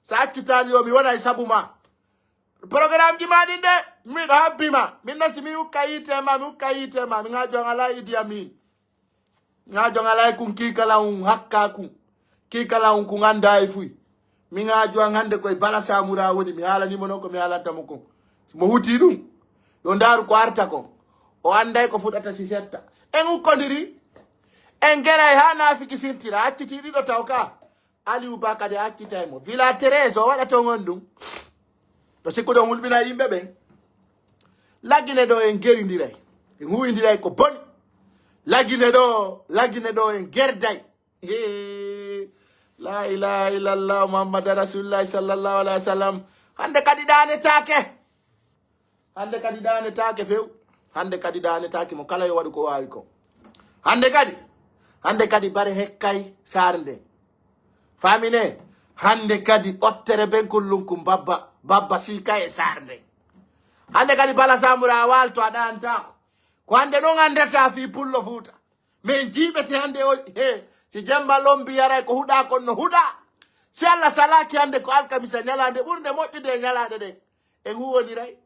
[SPEAKER 1] sa kitali o mi wona isabu ma program ji ma dinde mi do habbima min nasi mi ukayite ma mi ngajo ngala idi amin ngajo ngala kun kikala un hakka kun kikala un kun anda e fui mi ngajo ngande koy bala samura woni mi hala ni mono ko mi hala tamuko mo huti dum yo ndaru ko arta ko o anday ko fudata si setta en ukondiri en gere hana fiki sintira attiti do tawka Ali ubaka de akita mo Villa Terezo wala to ngondum to se ko do mulbina yimbe ben lagine do en geri ndiray en huwi ndiray ko bon lagine do en gerday la ilaha illallah Muhammad Rasulullah sallallahu alaihi wasallam hande kadi dane take few hande kadi dane take mo kala yo wadu ko wawi ko hande kadi bare hekkay sarnde famine hande kadi ottere ben kullunkum babba sika e sarde hande kadi bala samura walto adanta ko hande don andata fi pullo futa men jibete hande o si jamba lombi yara ko huda ko no huda si Allah salaki hande ko alkamisa nyalande burde moddude nyalade de e huwoni ray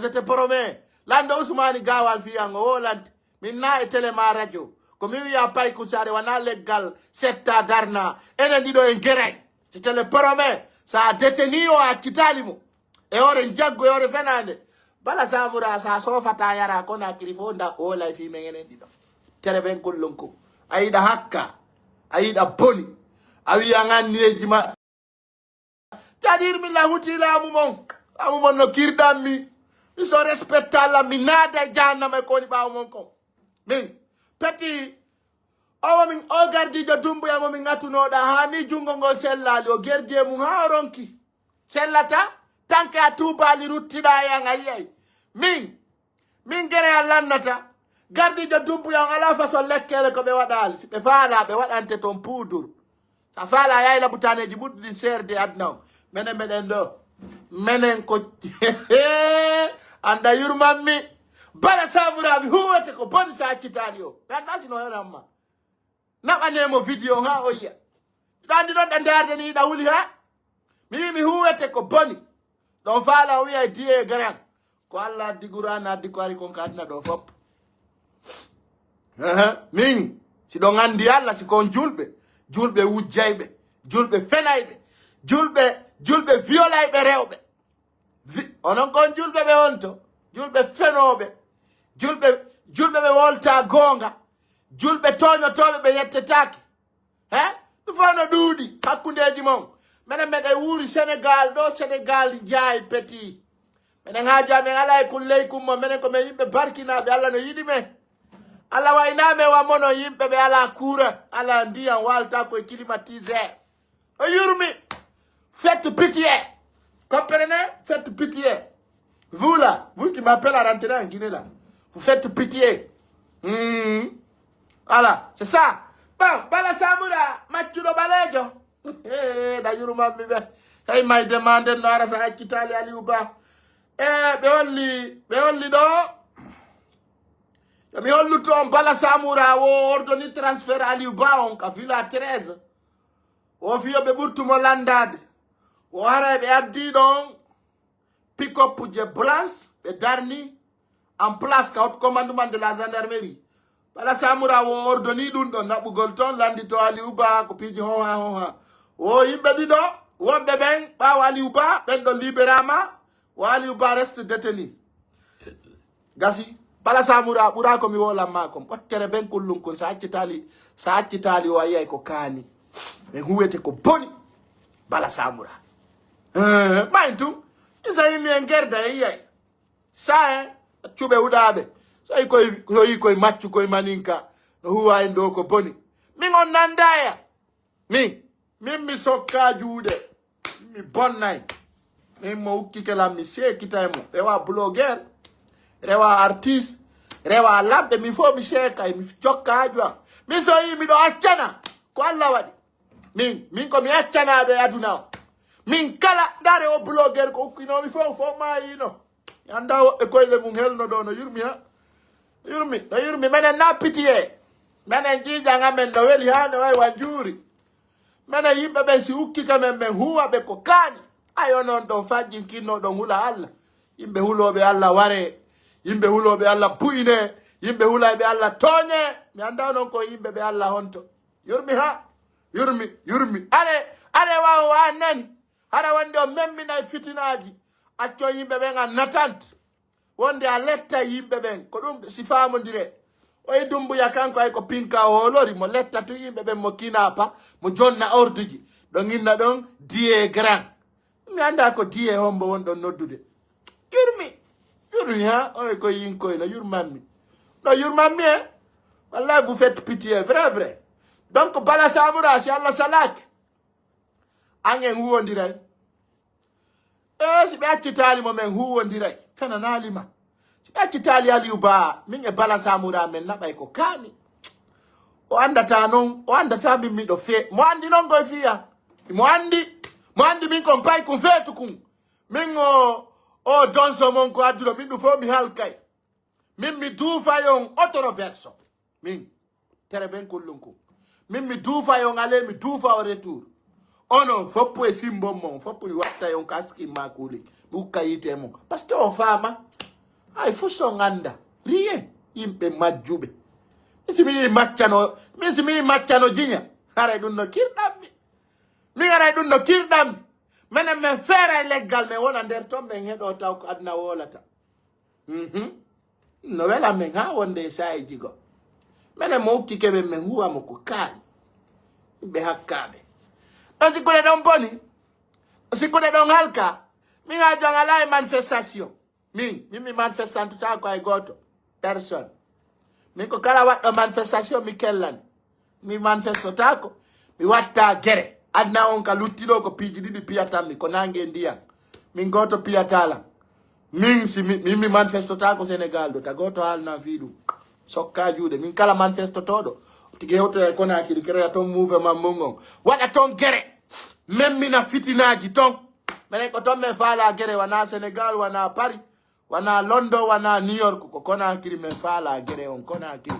[SPEAKER 1] je te promets lando Ousmane Gawal fi ango wolanti min na e télé ma radio ko mi wiya pay ku sare wana leggal setta darna enen dido en geray je te le promets sa deteni o a kitalimu e ore jaggo e ore fenande bala samura sa sofata yara ko na kirifonda o lay fi men enen dido tere ben kullunku ayida hakka ayida boni awi anganieji ma tadir mi la hutila amumon no kirdam mi so respecta la minada janna me ko ni ba mon ko min Peti min o gardijo dumbu ya min ngatuno da hani jungo ngo sellali o gerde mu ha ronki sellata tanke atubali ruttida ya ngayay min gere allannata gardijo dumbu ya ngala faso lekkele ko be wadal be faala be wadante ton pudur sa faala yay la butaneji buddi serde adnaw menen do menen ko anda yurmammi bala samura mi huwete ko bon sa kitalio nasi no yona amma na banemo video ha oya dandi don dandarde ni dawuli ha mi huwete ko boni don fala wiya diye garan ko alla digurana addi ko ari kon kadna do fop min si do ngandi alla si kon julbe wujjaybe julbe fenaybe julbe violaybe rewbe onon kon julbe be onto julbe fenobe julbe be wolta gonga julbe toño tobe be yettetaki du fano duudi hakkundeji mon menen mede wuri Sénégal do Sénégal jaay petit menen haja men ala e kulley kummo menen ko me yimbe barkinaɓe Allah no yiɗi men Allah wayname wa mono yimbe be ala kura ala ndiyan walta ko climatiseur o yurmi faites pitié comprenez faites pitié vous là vous qui m'appelez à rentrer en Guinée là vous faites pitié voilà c'est ça bon bala samura maccuɗo ɓalejo da yurumam mi ɓe hey may demande no ara sa hakkitali Aliou Ba ɓe holli ɗo yomi holluto on bala samura o ordoni transfert Aliou Ba on ka villa 13 o fiyo ɓe ɓurtumo landade o ara ɓe addi ɗon pick up je blanche ɓe darni en place ka haute commandement de la gendarmerie bala samura o ordoni ɗum ɗon naɓugol toon landi to Aliou Ba ko piiji hoha o yimɓe ɗiɗo wonɓe ɓen ɓawo Aliou Ba ɓen ɗo libérama o Aliou Ba reste détenu gasi bala samura ɓura komi wolanma kom ɓottere ɓen kullum kon sa accitali o a yiyay ko kaani ɓe huwete ko boni bala samura mayin tum isa yimmi en gerda e yiyay sa accuɓe huɗaɓe so yi koye maccu koye maninka no huwa en ɗo ko boni min on nandaya min mi sokka juuɗe mi bonnay min mo ukkikelam mi seekita e mo rewa blogueur rewa artiste rewa labɓe min fo mi seekay mi jokka haaju am min so yi miɗo accana ko Allah waɗi min komi accanaɓe e aduna o min kala ndare o blogueur ko ukkinomi fo mayino anda woɓɓe koyle mum helno ɗo no yurmi ha no yurmi menen na pitié menen jiijanga men no weli ha no way wanjuuri menen yimɓe ɓen si ukkika men huwa ɓe ko kaani ayo noon ɗon fajjinkinno ɗon hula Allah yimɓe huloɓe Allah ware yimɓe huloɓe Allah buyne yimɓe hulayɓe Allah tooñe mi anda noon ko yimɓe ɓe Allah honto yurmi ha yurmi are wawo wa nani hara wonde o memminay fitinaji acco yimɓe ɓen a natante wonde a letta yimɓe ɓen ko ɗum si famodire oye dumbuya kanko ay ko pinka o holori mo letta to yimɓe ɓen mo kinapa mo jonna orduji ɗo ginna ɗon die grand mi anda ko die hombo won ɗon noddude yurmi ha oye ko yinkoy no yurmanmi e wallahi vous faites pitié vrai donc bala samura si Allah salak angen huwodiray si ɓe accitali mo men huwodiray fenanalima si ɓe accitali Aliou Ba min e bala samura men naɓay ko kaani o andata noon o andata min miɗo fe mo andi noon goye fiya mo andi min kon pay kum feetu kum min o donso mon ko adduɗo min ɗum fo mi halkay min mi duufayon autoroverso min tere ɓen kullum kum min mi duufayon ale mi duufa o retour onon foppu e simbon mon foppu mi watta yon kaskin makuli mi hukka yite mon par ce que o faama hay fu so ganda rien yimɓe majjuɓe mi simi yi maccano jiña haray ɗum no kirɗammi min aray ɗum no kirɗammi minen min feera e leggal min wona nder toon min heɗo taw ko aduna wolata no wela min ha wonde e sa'i jigo minen mo hukki keɓe min huwamo ko kaani yimɓe hakkaɓe ɗon sikkude ɗon boni sikkude ɗon halka min ha jon ala e manifestation min mi manifestante ta ko ay goto personne min ko kala waɗɗo manifestation mi kellani mi manifestotako mi watta gere adna on ka luttiɗo ko piiji ɗiɗi piyatanmi ko nangue ndiyam min goto piyatalam min si mi manifestotako Sénégal ɗo ta goto haalna fi ɗum sokka juuɗe min kala manifestotoɗo tigi hewto e Conakry créa toon mouvement mum on waɗa toon gere memmina fitinaji toon minen ko toon min faala gere wona Sénégal wona Paris wona London wona New York ko Conakry min faala gere on Conakry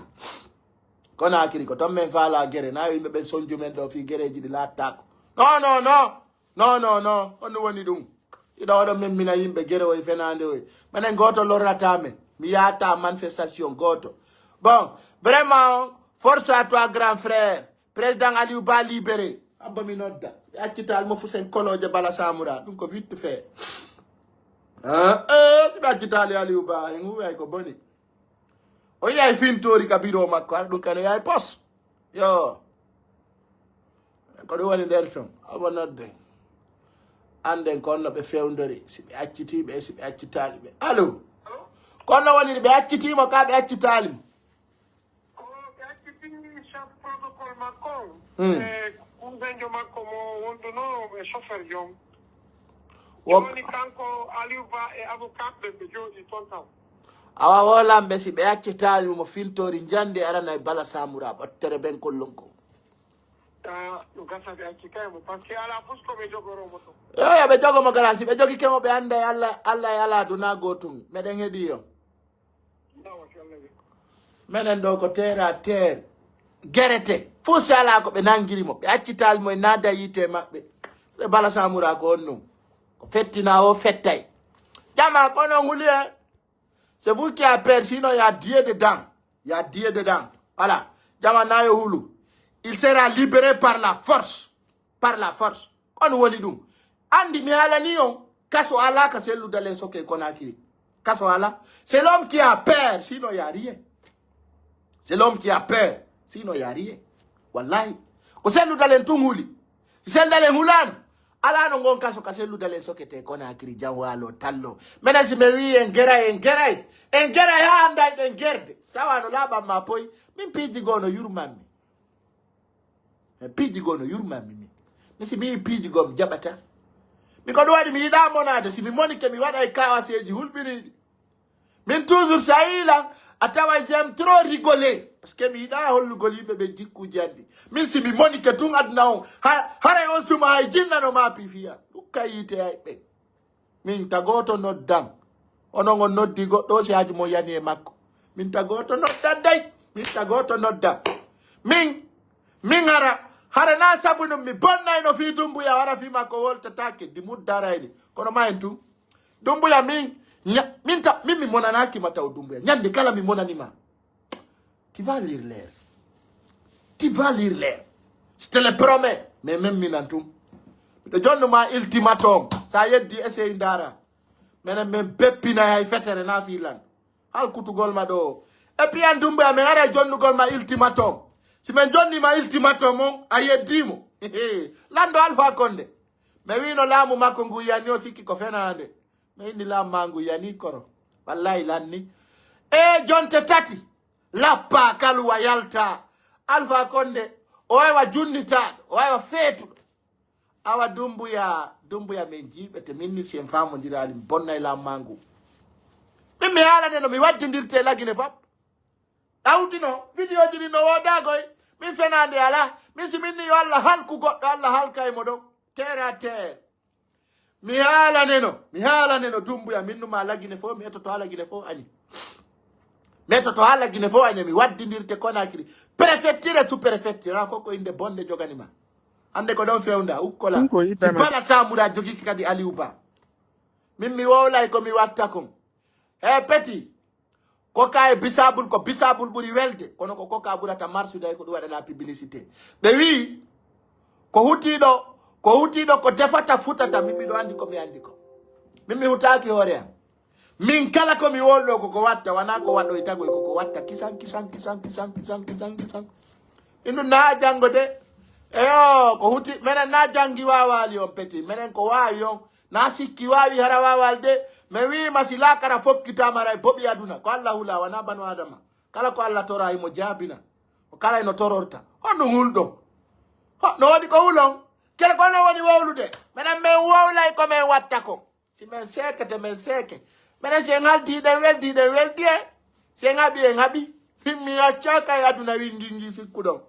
[SPEAKER 1] ko toon min faala gere na yimɓe ɓen sonju men ɗo fi gereji ɗi laattako non No, onu woni dum. Ida odo men mina yimbe gere o fenande o. Manen goto lorratame. Mi yata manifestation goto. Bon, vraiment, force à toi grand frère. Président Aliou Ba libéré. Abba mi nodda. Accital mo fu sen koloje bala samura. Dum ko vite fait. Ti accital Aliou Ba ngu way ko boni. O yay fintori ka biro makko dum kan yay pos. Yo. Ko do woni der ton. Aba nodde. Anden kono be fewndori si be accitibe si be accitali be. Allo. Kono woni be accitimo ka be accitali.
[SPEAKER 2] Un benjo makko mo wonduno e chauffeur jom woni kanko Aliou Ba e avocat be jodi ton taw
[SPEAKER 1] awa wolambe si be accitali mo filtori jande arana e bala samura bottere ben kollonko
[SPEAKER 2] gasa be accitay mo parce que ala fusko be jogoro mo to
[SPEAKER 1] ya be jogo mo garanti be jogi kemo be ande alla yala duna gotum meden hedi yo menen do ko terre à terre gerete fusi ala ko be nangiri mo be accital mo nada yite mabbe le bala samura ko onno ko fettina o fettay jama ko non hulie c'est vous qui a peur sinon il y a Dieu dedans voilà jama nayo hulu il sera libéré par la force on woni dum andi mi ala ni on kaso ala ka selu dalen soke konakiri kaso ala c'est l'homme qui a peur sinon il y a rien c'est l'homme qui a peur sinon il y a rien wallahi ko selu dalen tunguli sel dalen hulan ala no ngon kaso ka selu dalen soke te konakiri jawalo tallo menasi me wi engera ya anda den gerde tawano laba mapoy min piji gono yurmami piji gono yurmami mi nisi mi piji gom jabata mi ko do wadi mi da monade si mi monike mi wada e kawa seji hulbini min toujours saïla atawa j'aime trop rigoler parce que mi da hol golibe be jikku jaddi min si mi monike tun adnaw hare on suma ay jinna no ma pifia ukayite ay be min tagoto noddam onongo noddi goddo si haji mo yani e makko min tagoto noddan day min tagoto nodda min hare na sabunu mi bonna no fi dumbuya wara fi makko wolta take di muddarayni kono ma en tu dumbuya min mi monana ki mata dumbuya nyande kala mi monani ma tu vas lire l'air je te le promets mais même minantum do jonno ma ultimatum sa yeddi essaye ndara menen men beppina hay fetere na fi lan hal kutugol ma do e puis en dumbuya me ara jonnugol ma ultimatum si men jonni ma ultimatum on ayeddimo lando Alpha Condé me wino lamu makko ngu yani o sikki ko fenande me indi lamu mangu yani koro wallahi lanni e jonte tati lappa kaluwa yalta Alpha Condé o wa junnita o wa fetu awa dumbuya men jibe te minni sem famo dirali bonna lamu mangu mi ala ne no mi waddirte lagine fap awtino video jini no wodagoy min fenande ala min simini yo Allah halku goddo Allah halkay mo do terre à terre mi hala neno dumbuya minnu ma lagine fo mi etoto halagine fo ani metoto halagine fo ani mi waddirte Conakry préfecture sous préfecture fo ko inde bonde joganima ande ko don fewnda ukkola si bala samura jogi kadi Aliou Ba min mi wowlay ko mi watta kon petit koka e bisabul ko bisabul buri welde kono ko koka burata marsuda ko wada la publicité be wi ko hutido ko defata futata mimi do andi ko mi andi ko mimi hutaki horea min kala ko mi wollo ko watta wana ko wado itago ko watta kisan indu na jango de ko huti menen na jangi wawali on peti menen ko wayo na sikki wawi hara wawalde me wi masila kara fokkita mara bobi aduna ko Allah hula wana banu adama kala ko Allah tora mo jabina o kala no tororta hono huldo no wadi ko hulon kala ko no woni wowlude menen men wowlay ko men watta ko si men sekete menen se ngaldi de weldi se ngabi mi achaka aduna wingingi sikkudo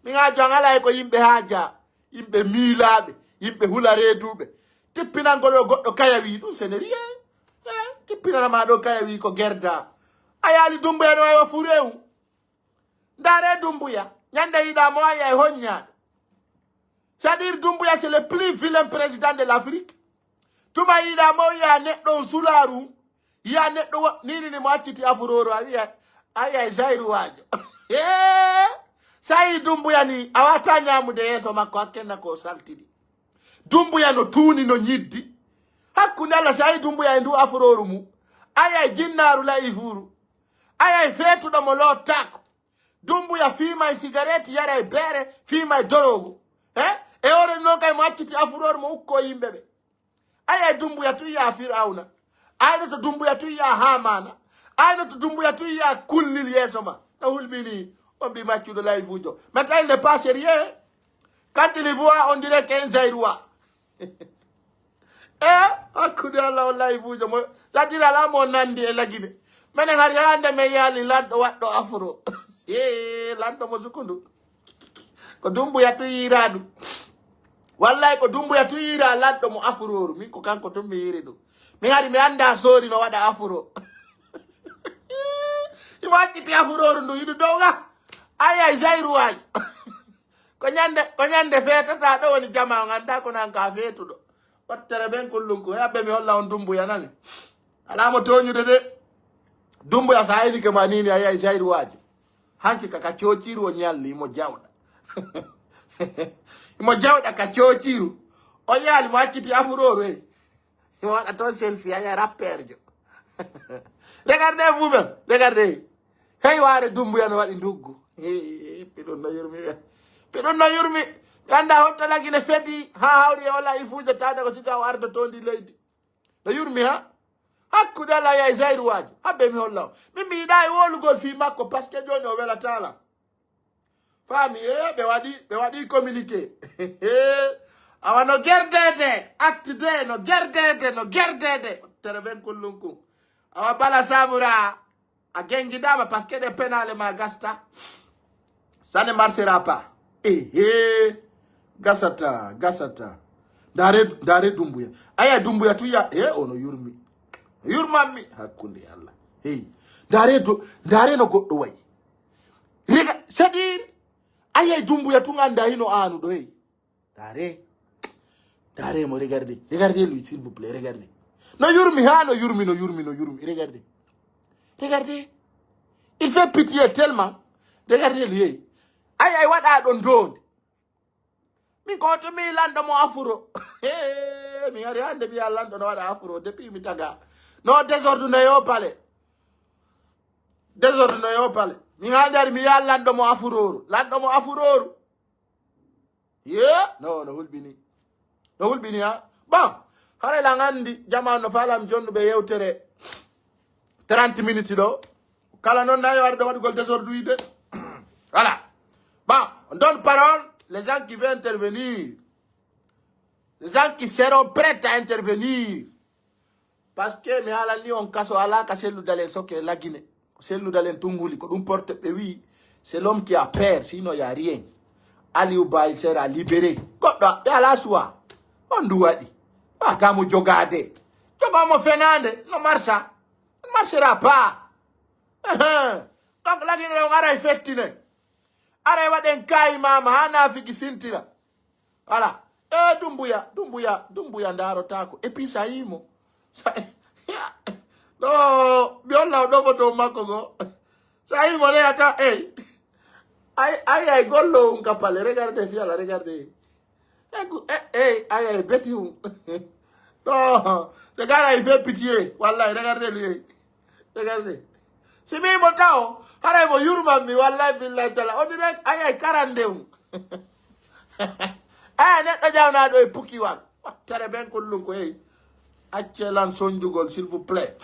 [SPEAKER 1] mi ngajangala ko yimbe haja yimbe milabe yimbe hularedube tippina ngolo goddo kayawi dum senerie tippina ma do kayawi ko gerda ayali dumbuya no wa furewu ndare dumbuya nyande ida mo ay honya C'est-à-dire Doumbouya, c'est le plus vilain président de l'Afrique. Tuma ida mo ya neɗɗo sularu, ya neɗɗo nini ni mo acciti afuroro, aya Zairu wajo. Sai Doumbouya ni, awata nyamude yeso makko hakkenna ko saltidi. Doumbouya no tuuni no ñiddi. Hakkunde Allah sai Doumbouya e ndu afuroro mu. Aya jinnaru la ifuru. Aya fetuɗo mo lottako. Doumbouya fima e cigarette yara e bere, fima e dorogo. E ore non kay mo acciti afuroro mo ukko yimɓeɓe. Aya Doumbouya tu ya Firauna. Ayno to Doumbouya tu ya Hamana. Ayno to Doumbouya tu ya kullil yesoma. Na hulbini on bi matchu de la ifujo. Maintenant il n'est pas sérieux. Quand il voit on dirait qu'un Zairoua. Akude Allah wallahi ifujo mo. Sadira la mo nandi e lagine. Menen har yande me yali laddo waddo afro. Laddo mo sukundu. Ko Doumbouya tu yiradu. Wallahi ko Doumbouya tu yira laddo mo afuro min ko kanko to mi yiri do mi hari mi anda sori no wada afuro imati pi afuro ndu yidu doga aya Zairu waji ko nyande fetata do woni jama nganda ko nan ka fetudo wattere ben kullunko yabbe mi holla on Doumbouya nani ala mo toñude de Doumbouya sa ayni ke manini aya Zairu waji hanki kaka ciociru o nyalli mo jawda mo jawda ka ciociru o yali mo acciti afuroro mo waɗa ton selfie aya rapper jo regardez vous-même regardez hey ware Doumbouya no waɗi nduggu piɗon no yurmi ganda hottalagine fedi ha hawri e wala ifuuje tawde ko siga o arda to ndi leydi no yurmi ha hakkude Allah ya Zairu waji habbe mi holla min mi yiɗa e wolugol fi makko parce que joni o welatala fami be wadi communiqué awa no gerdede acte de no gerdede tere ben kullunku awa bala samura a gengidama parce que de penale ma gasta ça ne marchera pas gasata dare Doumbouya aya Doumbouya tuya ono yurmami hakkunde Allah dare no goddo way riga c'est-à-dire aya Doumbouya tu nganda hino anu do dare mo regardez lui s'il vous plaît regardez no yurmi regardez il fait pitié tellement regardez lui ay wada don donde mi ko to mi lando mo afuro mi ari hande mi lando no wada afuro depuis mi taga no désordre no yo pale mi hande mi lando mo afuro no hulbini ha bon hare la ngandi jama no falam jonnu be yewtere 30 minutes do kala non nayo arde wadugol désordre ide voilà bon on donne parole les gens qui veulent intervenir, les gens qui seront prêts à intervenir, parce que mi ala ni on kaso ala ka selu dalen soke la Guinée, selu dalen tunguli ko dum porte oui, c'est l'homme qui a peur, sinon il y a rien. Aliouba il sera libéré. Goddo be ala suwa on duwadi ata mo jogade mo fenande no marcha ne marchera pas. Donc la Guinée on ara effectine ara waden kay mama hana fiki sintira voilà Doumbouya ndaro tako et puis ça imo no biola do boto makogo ça imo le ata ay gollo un kapale regardez fiala regardez ay beti un non ce gars il fait pitié wallahi regardez lui regardez si mi mo taw hara mo yurma mi wallahi billahi taala on dirait ay 42 neɗɗo jawna ɗo e puki wal tere ben kullum ko accelan sonjugol s'il vous plaît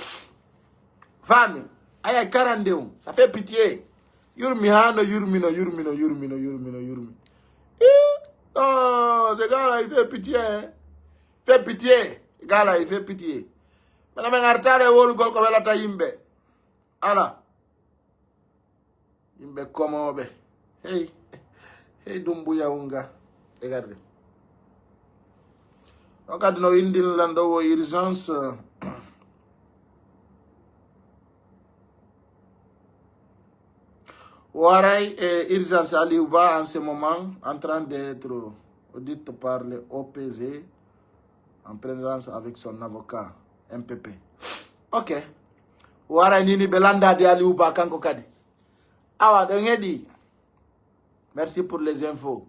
[SPEAKER 1] fami ay 42 ça fait pitié yurmi hano yurmi oh ce gars là il fait pitié gars il fait pitié mana men artare wolugol ko welata yimɓe ala yimɓe komoɓe hey Doumbouya unga regardez o kadi no windinlan ɗo wo urgence waray urgence Aliouba en ce moment en train d'être Audit par le OPZ en présence avec son avocat MPP. Ok. Wara nini belanda di Aliou Ba kanko kadi. Awa dengedi. Merci pour les infos.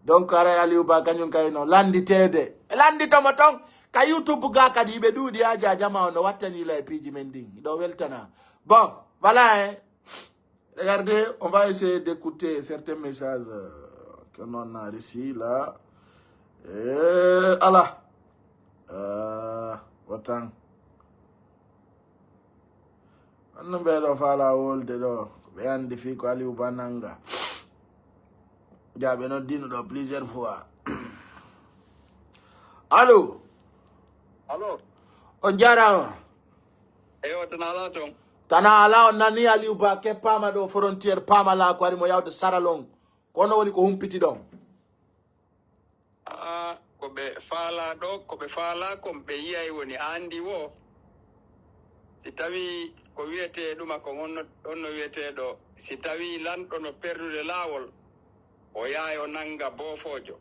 [SPEAKER 1] Donc ara Aliou Ba kanyun kayno landi tede. Landi tomotong ka YouTube ga kadi be dudi aja jama ono watani la piji mending. Do weltana. Bon, voilà hein. Regardez, on va essayer d'écouter certains messages que l'on a reçus là. Allah. Watang. On bedo fala wolde do. Be andi fi ko Aliou Ba nanga. Jabe no dino do plusieurs fois. Allô?
[SPEAKER 2] Allô?
[SPEAKER 1] On jarama.
[SPEAKER 2] Eyo tanala ton.
[SPEAKER 1] Tana ala on nani Aliou Ba ke pama do frontière pama la ko ari mo yawde saralong. Kono woni ko humpiti don.
[SPEAKER 2] Ko be fala do ko be fala ko be yiyay woni andi wo. Si tawi ko wiyete duma ko onno wiyete do si tawi lanto no perdude lawol o yaay o nanga bofojo